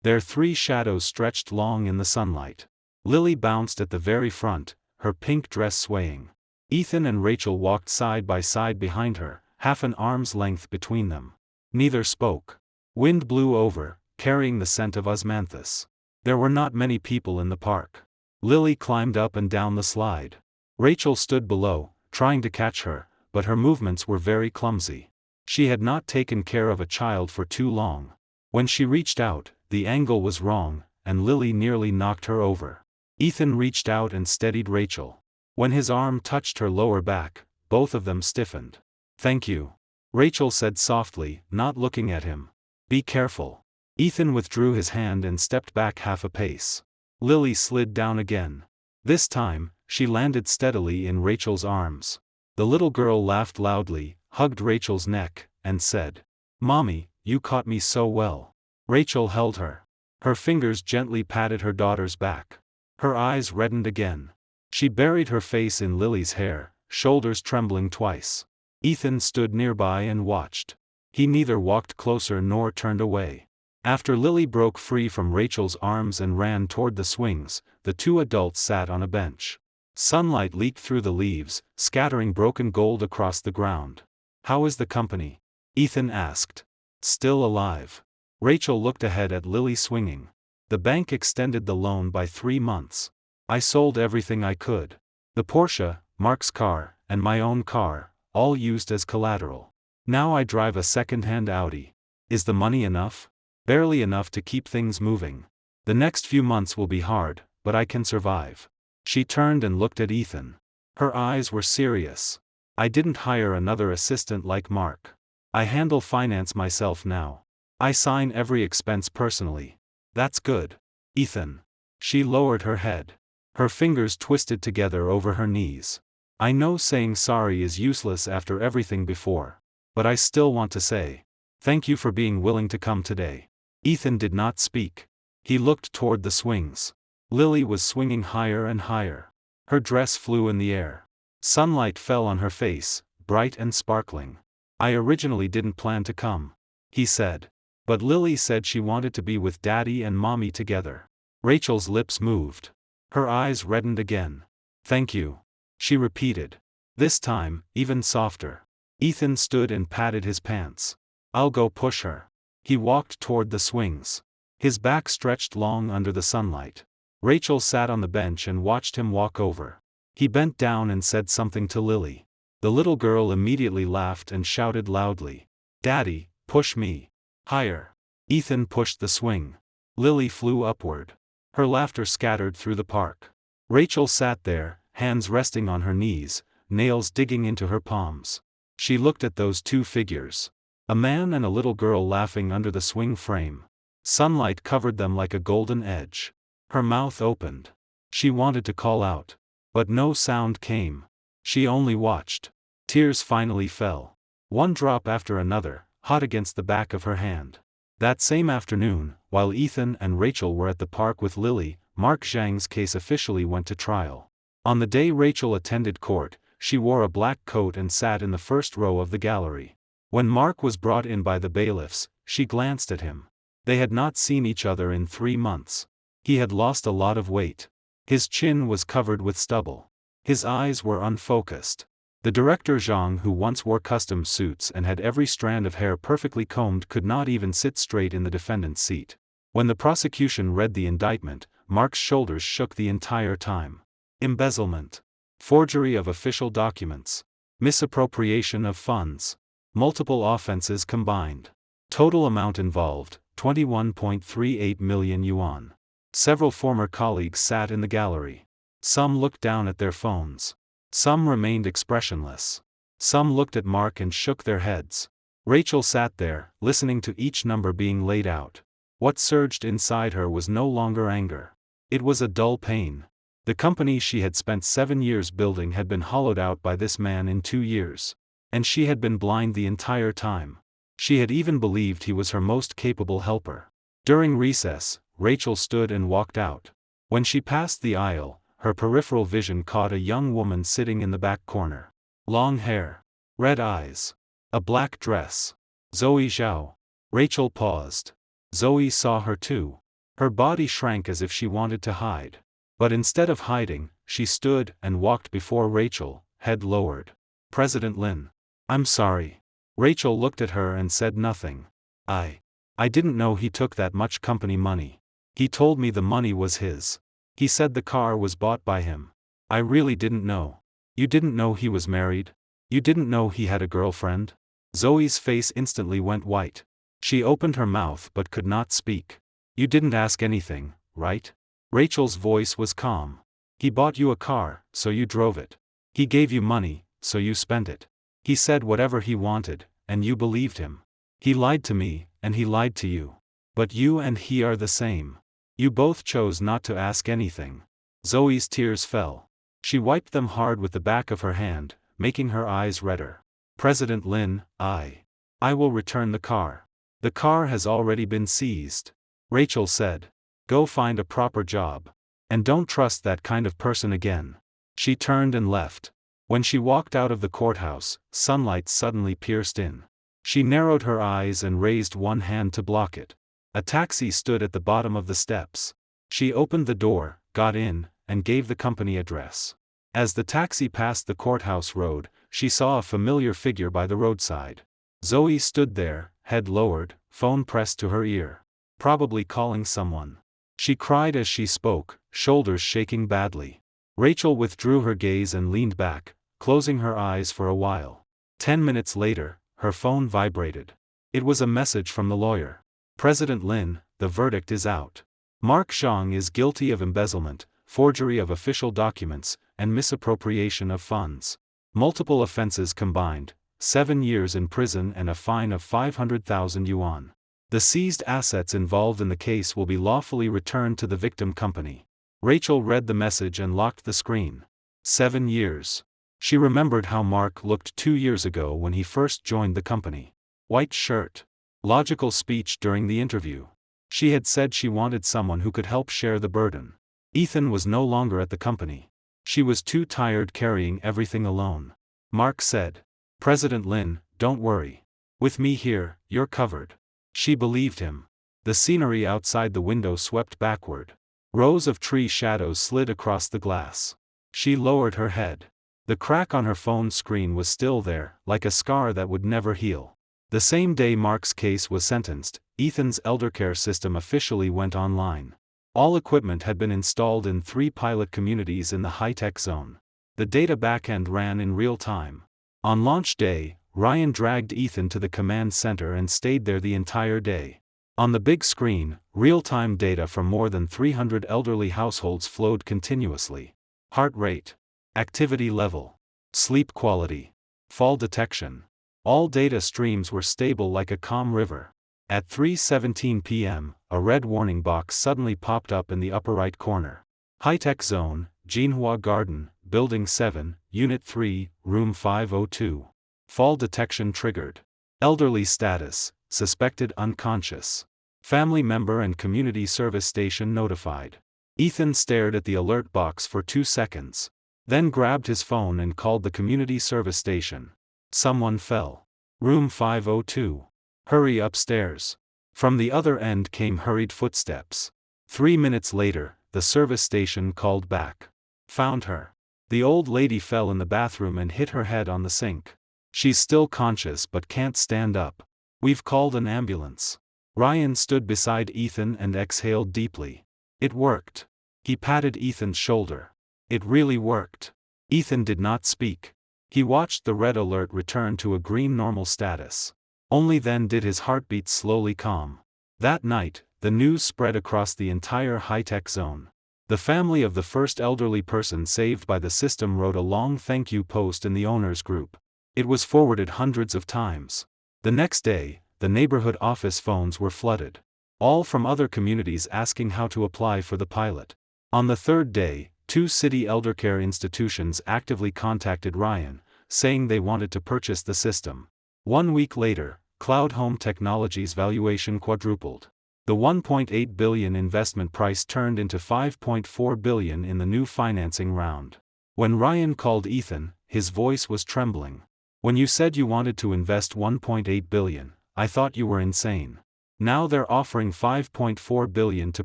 Their 3 shadows stretched long in the sunlight. Lily bounced at the very front, her pink dress swaying. Ethan and Rachel walked side by side behind her, half an arm's length between them. Neither spoke. Wind blew over, carrying the scent of osmanthus. There were not many people in the park. Lily climbed up and down the slide. Rachel stood below, trying to catch her, but her movements were very clumsy. She had not taken care of a child for too long. When she reached out, the angle was wrong, and Lily nearly knocked her over. Ethan reached out and steadied Rachel. When his arm touched her lower back, both of them stiffened. "Thank you," Rachel said softly, not looking at him. "Be careful." Ethan withdrew his hand and stepped back half a pace. Lily slid down again. This time, she landed steadily in Rachel's arms. The little girl laughed loudly, hugged Rachel's neck, and said, "Mommy, you caught me so well." Rachel held her. Her fingers gently patted her daughter's back. Her eyes reddened again. She buried her face in Lily's hair, shoulders trembling twice. Ethan stood nearby and watched. He neither walked closer nor turned away. After Lily broke free from Rachel's arms and ran toward the swings, the two adults sat on a bench. Sunlight leaked through the leaves, scattering broken gold across the ground. "How is the company?" Ethan asked. "Still alive." Rachel looked ahead at Lily swinging. "The bank extended the loan by 3 months. I sold everything I could. The Porsche, Mark's car, and my own car, all used as collateral. Now I drive a second-hand Audi. Is the money enough? Barely enough to keep things moving. The next few months will be hard, but I can survive." She turned and looked at Ethan. Her eyes were serious. "I didn't hire another assistant like Mark. I handle finance myself now. I sign every expense personally." "That's good, Ethan." She lowered her head. Her fingers twisted together over her knees. "I know saying sorry is useless after everything before. But I still want to say, thank you for being willing to come today." Ethan did not speak. He looked toward the swings. Lily was swinging higher and higher. Her dress flew in the air. Sunlight fell on her face, bright and sparkling. "I originally didn't plan to come," he said. "But Lily said she wanted to be with Daddy and Mommy together." Rachel's lips moved. Her eyes reddened again. "Thank you," she repeated. This time, even softer. Ethan stood and patted his pants. "I'll go push her." He walked toward the swings. His back stretched long under the sunlight. Rachel sat on the bench and watched him walk over. He bent down and said something to Lily. The little girl immediately laughed and shouted loudly, "Daddy, push me. Higher." Ethan pushed the swing. Lily flew upward. Her laughter scattered through the park. Rachel sat there, hands resting on her knees, nails digging into her palms. She looked at those two figures. A man and a little girl laughing under the swing frame. Sunlight covered them like a golden edge. Her mouth opened. She wanted to call out. But no sound came. She only watched. Tears finally fell. One drop after another, hot against the back of her hand. That same afternoon, while Ethan and Rachel were at the park with Lily, Mark Zhang's case officially went to trial. On the day Rachel attended court, she wore a black coat and sat in the first row of the gallery. When Mark was brought in by the bailiffs, she glanced at him. They had not seen each other in 3 months. He had lost a lot of weight. His chin was covered with stubble. His eyes were unfocused. The director Zhang, who once wore custom suits and had every strand of hair perfectly combed, could not even sit straight in the defendant's seat. When the prosecution read the indictment, Mark's shoulders shook the entire time. Embezzlement. Forgery of official documents. Misappropriation of funds. Multiple offenses combined. Total amount involved, 21.38 million yuan. Several former colleagues sat in the gallery. Some looked down at their phones. Some remained expressionless. Some looked at Mark and shook their heads. Rachel sat there, listening to each number being laid out. What surged inside her was no longer anger. It was a dull pain. The company she had spent 7 years building had been hollowed out by this man in 2 years. And she had been blind the entire time. She had even believed he was her most capable helper. During recess, Rachel stood and walked out. When she passed the aisle, her peripheral vision caught a young woman sitting in the back corner. Long hair. Red eyes. A black dress. Zoe Zhao. Rachel paused. Zoe saw her too. Her body shrank as if she wanted to hide. But instead of hiding, she stood and walked before Rachel, head lowered. "President Lin. I'm sorry." Rachel looked at her and said nothing. I didn't know he took that much company money. He told me the money was his. He said the car was bought by him. I really didn't know." "You didn't know he was married? You didn't know he had a girlfriend?" Zoe's face instantly went white. She opened her mouth but could not speak. "You didn't ask anything, right?" Rachel's voice was calm. "He bought you a car, so you drove it. He gave you money, so you spent it. He said whatever he wanted, and you believed him. He lied to me, and he lied to you. But you and he are the same. You both chose not to ask anything." Zoe's tears fell. She wiped them hard with the back of her hand, making her eyes redder. "President Lin, I will return the car. The car has already been seized." Rachel said. "Go find a proper job. And don't trust that kind of person again." She turned and left. When she walked out of the courthouse, sunlight suddenly pierced in. She narrowed her eyes and raised one hand to block it. A taxi stood at the bottom of the steps. She opened the door, got in, and gave the company address. As the taxi passed the courthouse road, she saw a familiar figure by the roadside. Zoe stood there, head lowered, phone pressed to her ear. Probably calling someone. She cried as she spoke, shoulders shaking badly. Rachel withdrew her gaze and leaned back, closing her eyes for a while. 10 minutes later, her phone vibrated. It was a message from the lawyer. President Lin, the verdict is out. Mark Zhang is guilty of embezzlement, forgery of official documents, and misappropriation of funds. Multiple offenses combined, 7 years in prison and a fine of 500,000 yuan. The seized assets involved in the case will be lawfully returned to the victim company. Rachel read the message and locked the screen. 7 years. She remembered how Mark looked 2 years ago when he first joined the company. White shirt. Logical speech during the interview. She had said she wanted someone who could help share the burden. Ethan was no longer at the company. She was too tired carrying everything alone. Mark said, "President Lin, don't worry. With me here, you're covered." She believed him. The scenery outside the window swept backward. Rows of tree shadows slid across the glass. She lowered her head. The crack on her phone screen was still there, like a scar that would never heal. The same day Mark's case was sentenced, Ethan's eldercare system officially went online. All equipment had been installed in 3 pilot communities in the high-tech zone. The data backend ran in real time. On launch day, Ryan dragged Ethan to the command center and stayed there the entire day. On the big screen, real-time data from more than 300 elderly households flowed continuously. Heart rate, activity level, sleep quality, fall detection. All data streams were stable like a calm river. At 3:17 p.m., a red warning box suddenly popped up in the upper right corner. High-tech zone, Jinhua Garden, Building 7, Unit 3, Room 502. Fall detection triggered. Elderly status, suspected unconscious. Family member and community service station notified. Ethan stared at the alert box for 2 seconds. Then grabbed his phone and called the community service station. Someone fell. Room 502. Hurry upstairs. From the other end came hurried footsteps. 3 minutes later, the service station called back. Found her. The old lady fell in the bathroom and hit her head on the sink. She's still conscious but can't stand up. We've called an ambulance. Ryan stood beside Ethan and exhaled deeply. It worked. He patted Ethan's shoulder. It really worked. Ethan did not speak. He watched the red alert return to a green normal status. Only then did his heartbeat slowly calm. That night, the news spread across the entire high-tech zone. The family of the first elderly person saved by the system wrote a long thank you post in the owners group. It was forwarded hundreds of times. The next day, the neighborhood office phones were flooded. All from other communities asking how to apply for the pilot. On the third day, 2 city eldercare institutions actively contacted Ryan, saying they wanted to purchase the system. 1 week later, Cloud Home Technologies' valuation quadrupled. The 1.8 billion investment price turned into 5.4 billion in the new financing round. When Ryan called Ethan, his voice was trembling. "When you said you wanted to invest 1.8 billion, I thought you were insane. Now they're offering 5.4 billion to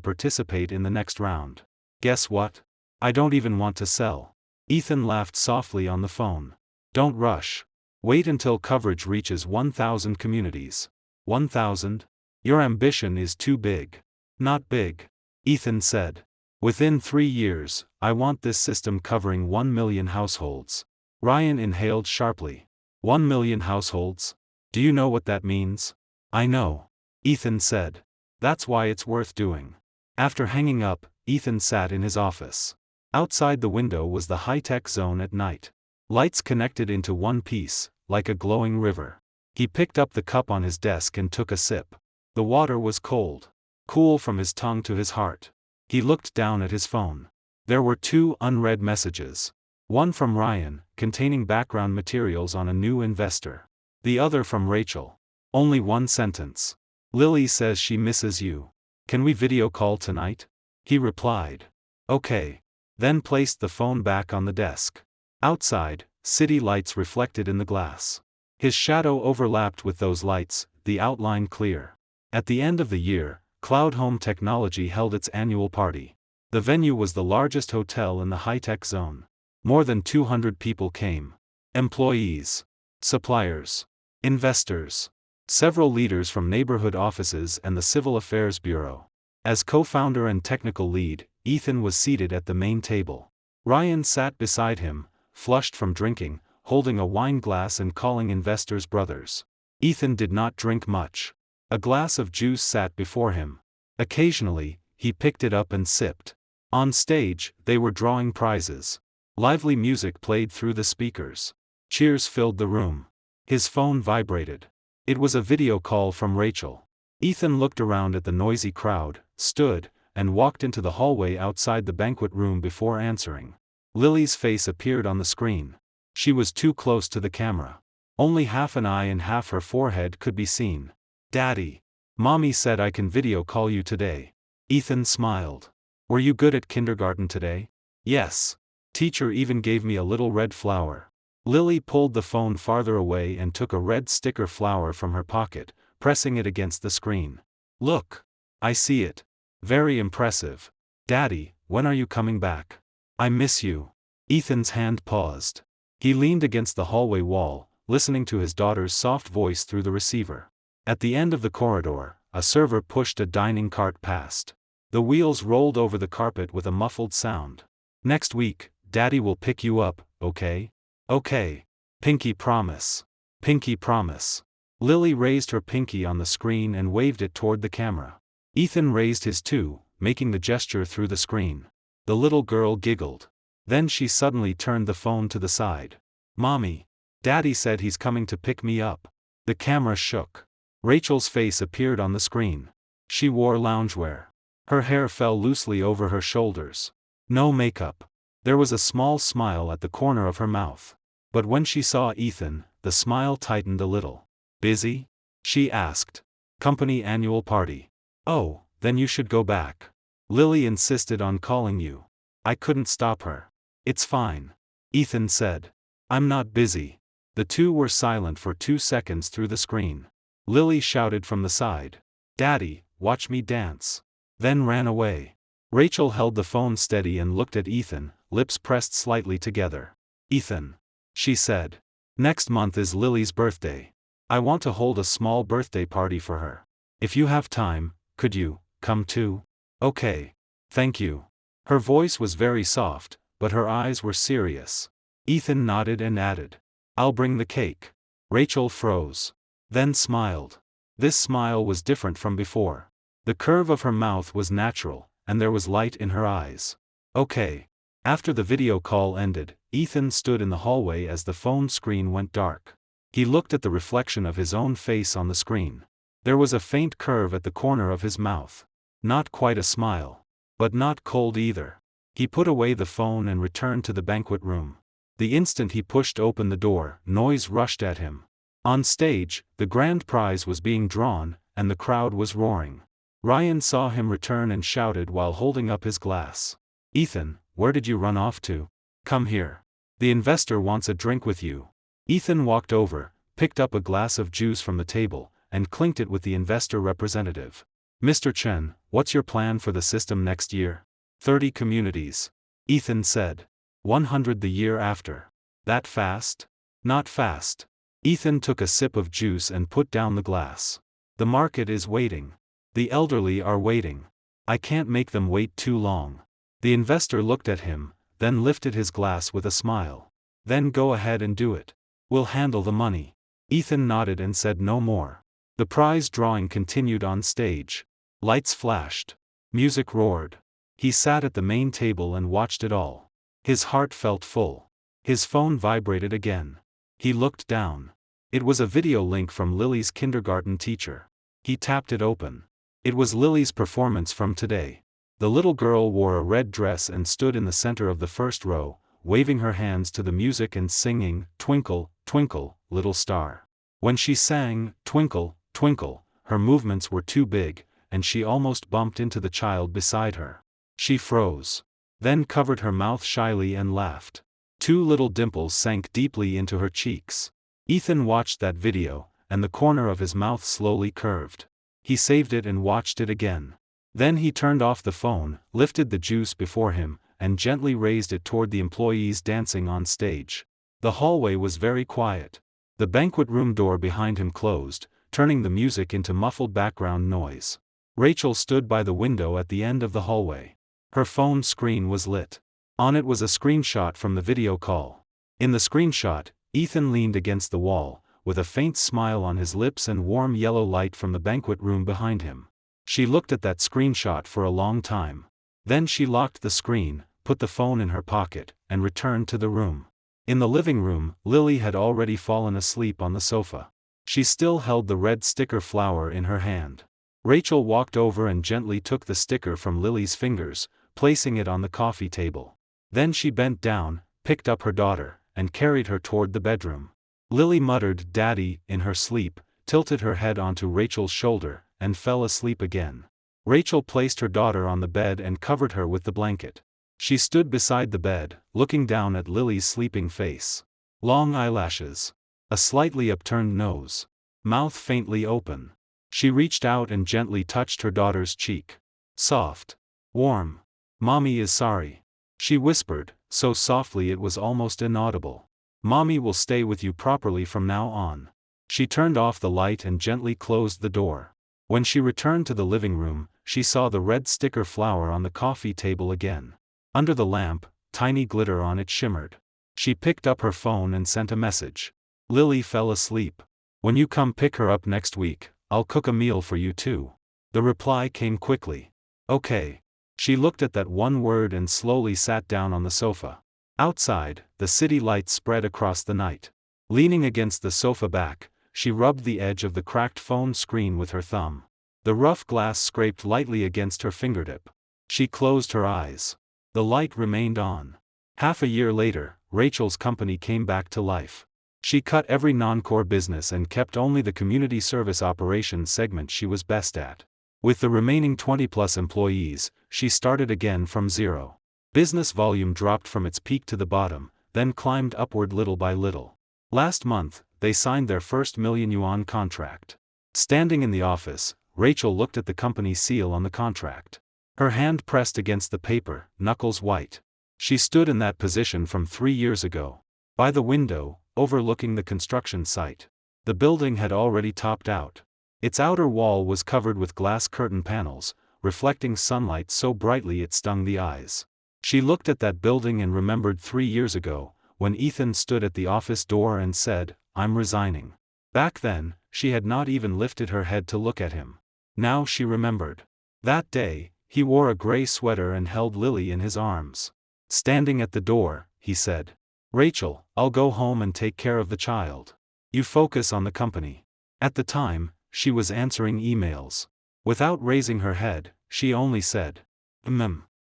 participate in the next round. Guess what? I don't even want to sell." Ethan laughed softly on the phone. "Don't rush. Wait until coverage reaches 1,000 communities. 1,000? Your ambition is too big." "Not big," Ethan said. "Within 3 years, I want this system covering 1 million households." Ryan inhaled sharply. 1 million households? Do you know what that means? "I know," Ethan said. "That's why it's worth doing." After hanging up, Ethan sat in his office. Outside the window was the high-tech zone at night. Lights connected into one piece, like a glowing river. He picked up the cup on his desk and took a sip. The water was cold. Cool from his tongue to his heart. He looked down at his phone. There were 2 unread messages. One from Ryan, containing background materials on a new investor. The other from Rachel. Only 1 sentence. "Lily says she misses you. Can we video call tonight?" He replied. "Okay." Then placed the phone back on the desk. Outside, city lights reflected in the glass. His shadow overlapped with those lights, the outline clear. At the end of the year, Cloud Home Technology held its annual party. The venue was the largest hotel in the high-tech zone. More than 200 people came. Employees, suppliers, investors, several leaders from neighborhood offices and the Civil Affairs Bureau. As co-founder and technical lead, Ethan was seated at the main table. Ryan sat beside him, flushed from drinking, holding a wine glass and calling investors brothers. Ethan did not drink much. A glass of juice sat before him. Occasionally, he picked it up and sipped. On stage, they were drawing prizes. Lively music played through the speakers. Cheers filled the room. His phone vibrated. It was a video call from Rachel. Ethan looked around at the noisy crowd, stood, and walked into the hallway outside the banquet room before answering. Lily's face appeared on the screen. She was too close to the camera. Only half an eye and half her forehead could be seen. "Daddy. Mommy said I can video call you today." Ethan smiled. "Were you good at kindergarten today?" "Yes. Teacher even gave me a little red flower." Lily pulled the phone farther away and took a red sticker flower from her pocket, pressing it against the screen. "Look. I see it. Very impressive. Daddy, when are you coming back? I miss you." Ethan's hand paused. He leaned against the hallway wall, listening to his daughter's soft voice through the receiver. At the end of the corridor, a server pushed a dining cart past. The wheels rolled over the carpet with a muffled sound. "Next week, Daddy will pick you up, okay?" "Okay. Pinky promise. Pinky promise." Lily raised her pinky on the screen and waved it toward the camera. Ethan raised his too, making the gesture through the screen. The little girl giggled. Then she suddenly turned the phone to the side. "Mommy. Daddy said he's coming to pick me up." The camera shook. Rachel's face appeared on the screen. She wore loungewear. Her hair fell loosely over her shoulders. No makeup. There was a small smile at the corner of her mouth. But when she saw Ethan, the smile tightened a little. "Busy?" she asked. "Company annual party." "Oh, then you should go back. Lily insisted on calling you." I couldn't stop her. "It's fine," Ethan said. "I'm not busy." The two were silent for 2 seconds through the screen. Lily shouted from the side, "Daddy, watch me dance," then ran away. Rachel held the phone steady and looked at Ethan, lips pressed slightly together. "Ethan," she said, "next month is Lily's birthday. I want to hold a small birthday party for her. If you have time, could you come too?" "Okay. Thank you." Her voice was very soft, but her eyes were serious. Ethan nodded and added, "I'll bring the cake." Rachel froze. Then smiled. This smile was different from before. The curve of her mouth was natural, and there was light in her eyes. "Okay." After the video call ended, Ethan stood in the hallway as the phone screen went dark. He looked at the reflection of his own face on the screen. There was a faint curve at the corner of his mouth. Not quite a smile. But not cold either. He put away the phone and returned to the banquet room. The instant he pushed open the door, noise rushed at him. On stage, the grand prize was being drawn, and the crowd was roaring. Ryan saw him return and shouted while holding up his glass. "Ethan, where did you run off to? Come here. The investor wants a drink with you." Ethan walked over, picked up a glass of juice from the table, and clinked it with the investor representative. "Mr. Chen, what's your plan for the system next year?" 30 communities. Ethan said. 100 the year after. That fast? Not fast. Ethan took a sip of juice and put down the glass. "The market is waiting. The elderly are waiting. I can't make them wait too long." The investor looked at him, then lifted his glass with a smile. "Then go ahead and do it. We'll handle the money." Ethan nodded and said no more. The prize drawing continued on stage. Lights flashed. Music roared. He sat at the main table and watched it all. His heart felt full. His phone vibrated again. He looked down. It was a video link from Lily's kindergarten teacher. He tapped it open. It was Lily's performance from today. The little girl wore a red dress and stood in the center of the first row, waving her hands to the music and singing, "Twinkle, twinkle, little star." When she sang, "Twinkle, twinkle," her movements were too big, and she almost bumped into the child beside her. She froze. Then covered her mouth shyly and laughed. 2 little dimples sank deeply into her cheeks. Ethan watched that video, and the corner of his mouth slowly curved. He saved it and watched it again. Then he turned off the phone, lifted the juice before him, and gently raised it toward the employees dancing on stage. The hallway was very quiet. The banquet room door behind him closed, turning the music into muffled background noise. Rachel stood by the window at the end of the hallway. Her phone screen was lit. On it was a screenshot from the video call. In the screenshot, Ethan leaned against the wall, with a faint smile on his lips and warm yellow light from the banquet room behind him. She looked at that screenshot for a long time. Then she locked the screen, put the phone in her pocket, and returned to the room. In the living room, Lily had already fallen asleep on the sofa. She still held the red sticker flower in her hand. Rachel walked over and gently took the sticker from Lily's fingers, placing it on the coffee table. Then she bent down, picked up her daughter, and carried her toward the bedroom. Lily muttered "Daddy" in her sleep, tilted her head onto Rachel's shoulder, and fell asleep again. Rachel placed her daughter on the bed and covered her with the blanket. She stood beside the bed, looking down at Lily's sleeping face. Long eyelashes. A slightly upturned nose. Mouth faintly open. She reached out and gently touched her daughter's cheek. Soft. Warm. "Mommy is sorry," she whispered, so softly it was almost inaudible. "Mommy will stay with you properly from now on." She turned off the light and gently closed the door. When she returned to the living room, she saw the red sticker flower on the coffee table again. Under the lamp, tiny glitter on it shimmered. She picked up her phone and sent a message. Lily fell asleep. "When you come pick her up next week, I'll cook a meal for you too." The reply came quickly. "Okay." She looked at that one word and slowly sat down on the sofa. Outside, the city lights spread across the night. Leaning against the sofa back, she rubbed the edge of the cracked phone screen with her thumb. The rough glass scraped lightly against her fingertip. She closed her eyes. The light remained on. Half a year later, Rachel's company came back to life. She cut every non-core business and kept only the community service operations segment she was best at. With the remaining 20-plus employees, she started again from zero. Business volume dropped from its peak to the bottom, then climbed upward little by little. Last month, they signed their first million-yuan contract. Standing in the office, Rachel looked at the company seal on the contract. Her hand pressed against the paper, knuckles white. She stood in that position from 3 years ago. By the window, overlooking the construction site. The building had already topped out. Its outer wall was covered with glass curtain panels, reflecting sunlight so brightly it stung the eyes. She looked at that building and remembered 3 years ago, when Ethan stood at the office door and said, "I'm resigning." Back then, she had not even lifted her head to look at him. Now she remembered. That day, he wore a gray sweater and held Lily in his arms. Standing at the door, he said, "Rachel, I'll go home and take care of the child. You focus on the company." At the time, she was answering emails. Without raising her head, she only said,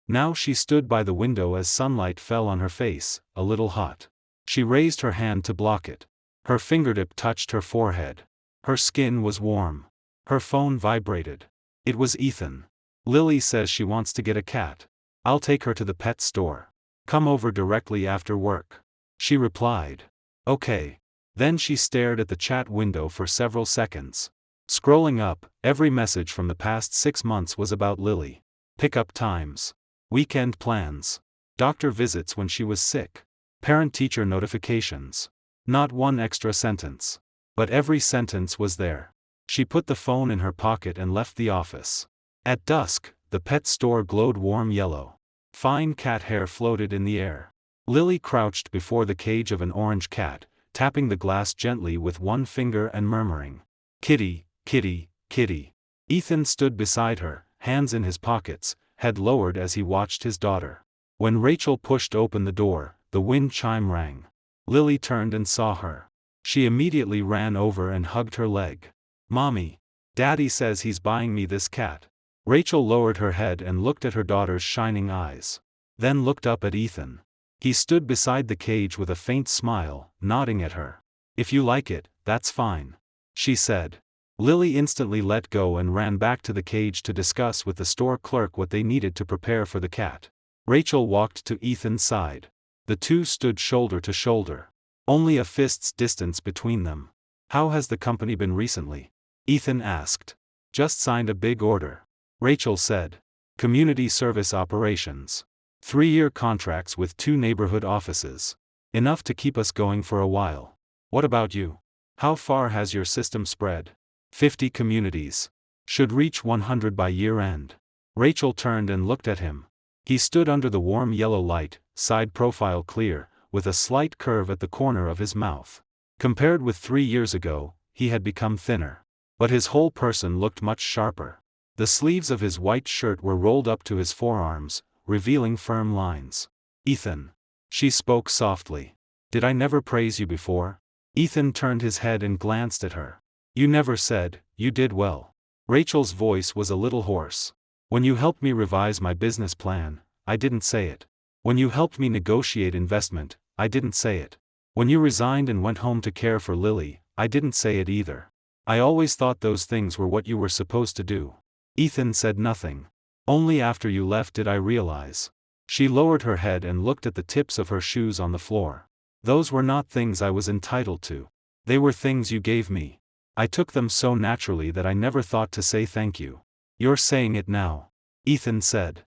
Now she stood by the window as sunlight fell on her face, a little hot. She raised her hand to block it. Her fingertip touched her forehead. Her skin was warm. Her phone vibrated. It was Ethan. "Lily says she wants to get a cat. I'll take her to the pet store. Come over directly after work." She replied. "Okay." Then she stared at the chat window for several seconds. Scrolling up, every message from the past 6 months was about Lily. Pickup times. Weekend plans. Doctor visits when she was sick. Parent-teacher notifications. Not one extra sentence. But every sentence was there. She put the phone in her pocket and left the office. At dusk, the pet store glowed warm yellow. Fine cat hair floated in the air. Lily crouched before the cage of an orange cat, tapping the glass gently with one finger and murmuring, "Kitty, kitty, kitty." Ethan stood beside her, hands in his pockets, head lowered as he watched his daughter. When Rachel pushed open the door, the wind chime rang. Lily turned and saw her. She immediately ran over and hugged her leg. "Mommy. Daddy says he's buying me this cat." Rachel lowered her head and looked at her daughter's shining eyes. Then looked up at Ethan. He stood beside the cage with a faint smile, nodding at her. "If you like it, that's fine," she said. Lily instantly let go and ran back to the cage to discuss with the store clerk what they needed to prepare for the cat. Rachel walked to Ethan's side. The two stood shoulder to shoulder. Only a fist's distance between them. How has the company been recently? Ethan asked. Just signed a big order. Rachel said. Community service operations. 3-year contracts with 2 neighborhood offices. Enough to keep us going for a while. What about you? How far has your system spread? 50 communities. Should reach 100 by year end. Rachel turned and looked at him. He stood under the warm yellow light, side profile clear, with a slight curve at the corner of his mouth. Compared with 3 years ago, he had become thinner. But his whole person looked much sharper. The sleeves of his white shirt were rolled up to his forearms, revealing firm lines. Ethan. She spoke softly. Did I never praise you before? Ethan turned his head and glanced at her. You never said, you did well. Rachel's voice was a little hoarse. When you helped me revise my business plan, I didn't say it. When you helped me negotiate investment, I didn't say it. When you resigned and went home to care for Lily, I didn't say it either. I always thought those things were what you were supposed to do. Ethan said nothing. Only after you left did I realize. She lowered her head and looked at the tips of her shoes on the floor. Those were not things I was entitled to. They were things you gave me. I took them so naturally that I never thought to say thank you. You're saying it now. Ethan said.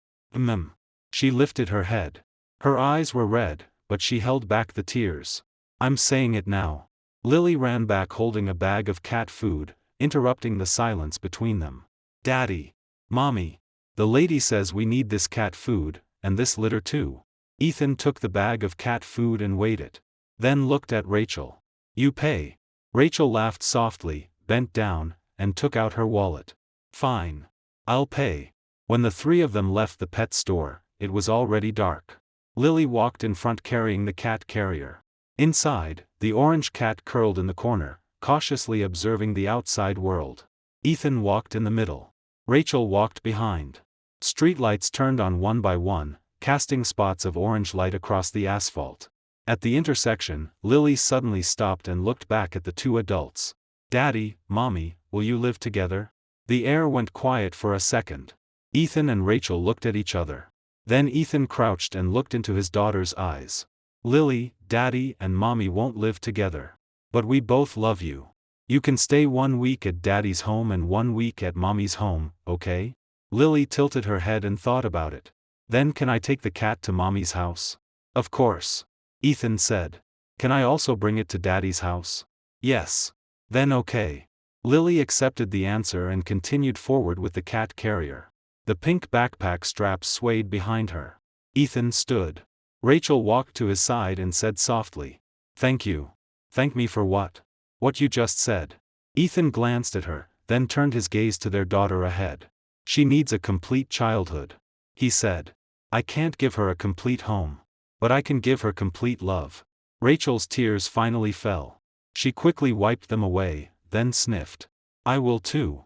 She lifted her head. Her eyes were red, but she held back the tears. I'm saying it now. Lily ran back holding a bag of cat food, interrupting the silence between them. Daddy. Mommy. The lady says we need this cat food, and this litter too. Ethan took the bag of cat food and weighed it. Then looked at Rachel. You pay. Rachel laughed softly, bent down, and took out her wallet. Fine. I'll pay. When the 3 of them left the pet store, it was already dark. Lily walked in front carrying the cat carrier. Inside, the orange cat curled in the corner, cautiously observing the outside world. Ethan walked in the middle. Rachel walked behind. Streetlights turned on one by one, casting spots of orange light across the asphalt. At the intersection, Lily suddenly stopped and looked back at the 2 adults. Daddy, Mommy, will you live together? The air went quiet for a second. Ethan and Rachel looked at each other. Then Ethan crouched and looked into his daughter's eyes. Lily, Daddy and Mommy won't live together. But we both love you. You can stay 1 week at Daddy's home and 1 week at Mommy's home, okay? Lily tilted her head and thought about it. Then can I take the cat to Mommy's house? Of course. Ethan said. Can I also bring it to Daddy's house? Yes. Then okay. Lily accepted the answer and continued forward with the cat carrier. The pink backpack straps swayed behind her. Ethan stood. Rachel walked to his side and said softly. Thank you. Thank me for what? What you just said. Ethan glanced at her, then turned his gaze to their daughter ahead. She needs a complete childhood. He said. I can't give her a complete home. But I can give her complete love. Rachel's tears finally fell. She quickly wiped them away, then sniffed. I will too.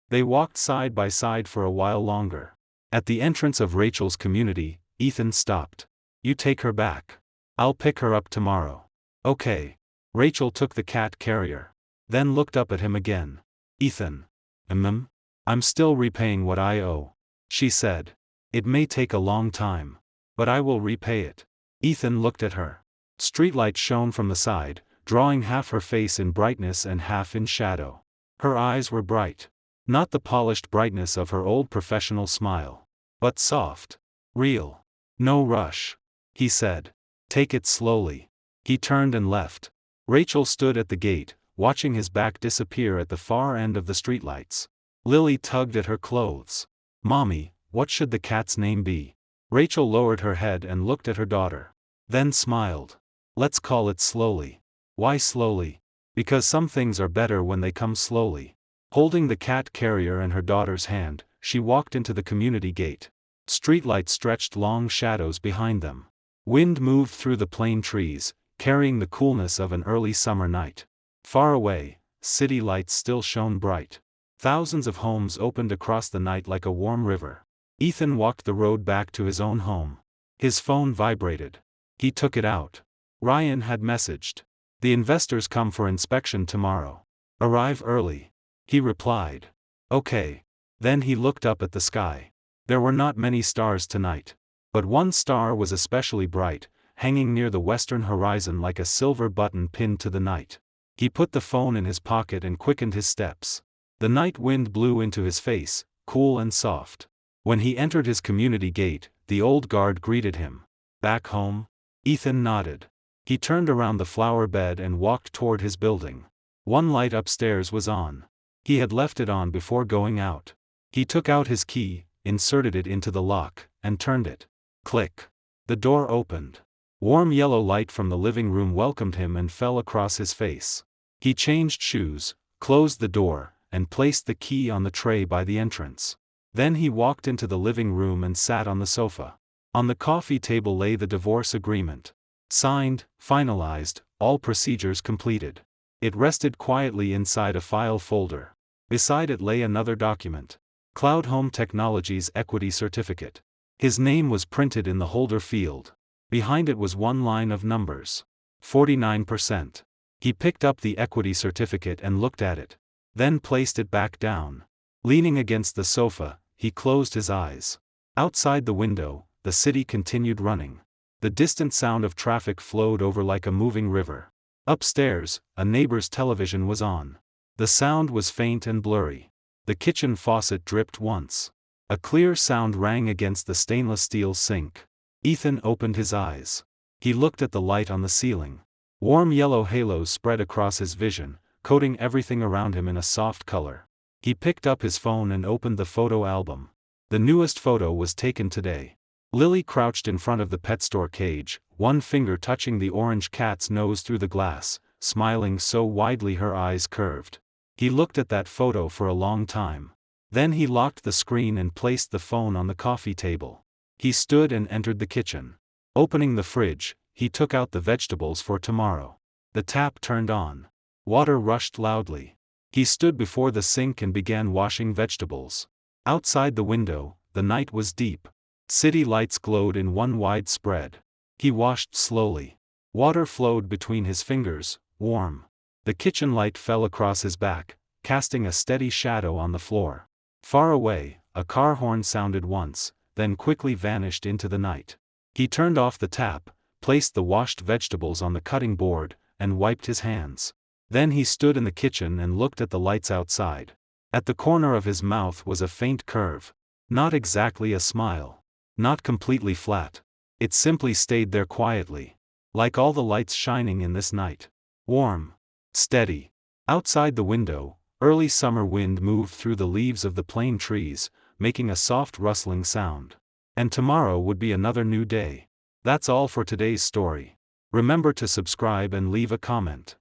They walked side by side for a while longer. At the entrance of Rachel's community, Ethan stopped. You take her back. I'll pick her up tomorrow. Okay. Rachel took the cat carrier. Then looked up at him again. Ethan. I'm still repaying what I owe. She said. It may take a long time. But I will repay it. Ethan looked at her. Streetlight shone from the side, drawing half her face in brightness and half in shadow. Her eyes were bright. Not the polished brightness of her old professional smile. But soft. Real. No rush. He said. Take it slowly. He turned and left. Rachel stood at the gate, watching his back disappear at the far end of the streetlights. Lily tugged at her clothes. Mommy, what should the cat's name be? Rachel lowered her head and looked at her daughter. Then smiled. Let's call it slowly. Why slowly? Because some things are better when they come slowly. Holding the cat carrier in her daughter's hand, she walked into the community gate. Streetlights stretched long shadows behind them. Wind moved through the plane trees, carrying the coolness of an early summer night. Far away, city lights still shone bright. Thousands of homes opened across the night like a warm river. Ethan walked the road back to his own home. His phone vibrated. He took it out. Ryan had messaged. The investors come for inspection tomorrow. Arrive early. He replied. Okay. Then he looked up at the sky. There were not many stars tonight. But one star was especially bright, hanging near the western horizon like a silver button pinned to the night. He put the phone in his pocket and quickened his steps. The night wind blew into his face, cool and soft. When he entered his community gate, the old guard greeted him. "Back home?" Ethan nodded. He turned around the flower bed and walked toward his building. One light upstairs was on. He had left it on before going out. He took out his key, inserted it into the lock, and turned it. Click. The door opened. Warm yellow light from the living room welcomed him and fell across his face. He changed shoes, closed the door, and placed the key on the tray by the entrance. Then he walked into the living room and sat on the sofa. On the coffee table lay the divorce agreement. Signed, finalized, all procedures completed. It rested quietly inside a file folder. Beside it lay another document. Cloud Home Technologies Equity Certificate. His name was printed in the holder field. Behind it was one line of numbers. 49%. He picked up the equity certificate and looked at it. Then placed it back down. Leaning against the sofa, he closed his eyes. Outside the window, the city continued running. The distant sound of traffic flowed over like a moving river. Upstairs, a neighbor's television was on. The sound was faint and blurry. The kitchen faucet dripped once. A clear sound rang against the stainless steel sink. Ethan opened his eyes. He looked at the light on the ceiling. Warm yellow halos spread across his vision, coating everything around him in a soft color. He picked up his phone and opened the photo album. The newest photo was taken today. Lily crouched in front of the pet store cage, one finger touching the orange cat's nose through the glass, smiling so widely her eyes curved. He looked at that photo for a long time. Then he locked the screen and placed the phone on the coffee table. He stood and entered the kitchen. Opening the fridge, he took out the vegetables for tomorrow. The tap turned on. Water rushed loudly. He stood before the sink and began washing vegetables. Outside the window, the night was deep. City lights glowed in one wide spread. He washed slowly. Water flowed between his fingers, warm. The kitchen light fell across his back, casting a steady shadow on the floor. Far away, a car horn sounded once, then quickly vanished into the night. He turned off the tap, placed the washed vegetables on the cutting board, and wiped his hands. Then he stood in the kitchen and looked at the lights outside. At the corner of his mouth was a faint curve. Not exactly a smile. Not completely flat. It simply stayed there quietly. Like all the lights shining in this night. Warm. Steady. Outside the window, early summer wind moved through the leaves of the plane trees, making a soft rustling sound. And tomorrow would be another new day. That's all for today's story. Remember to subscribe and leave a comment.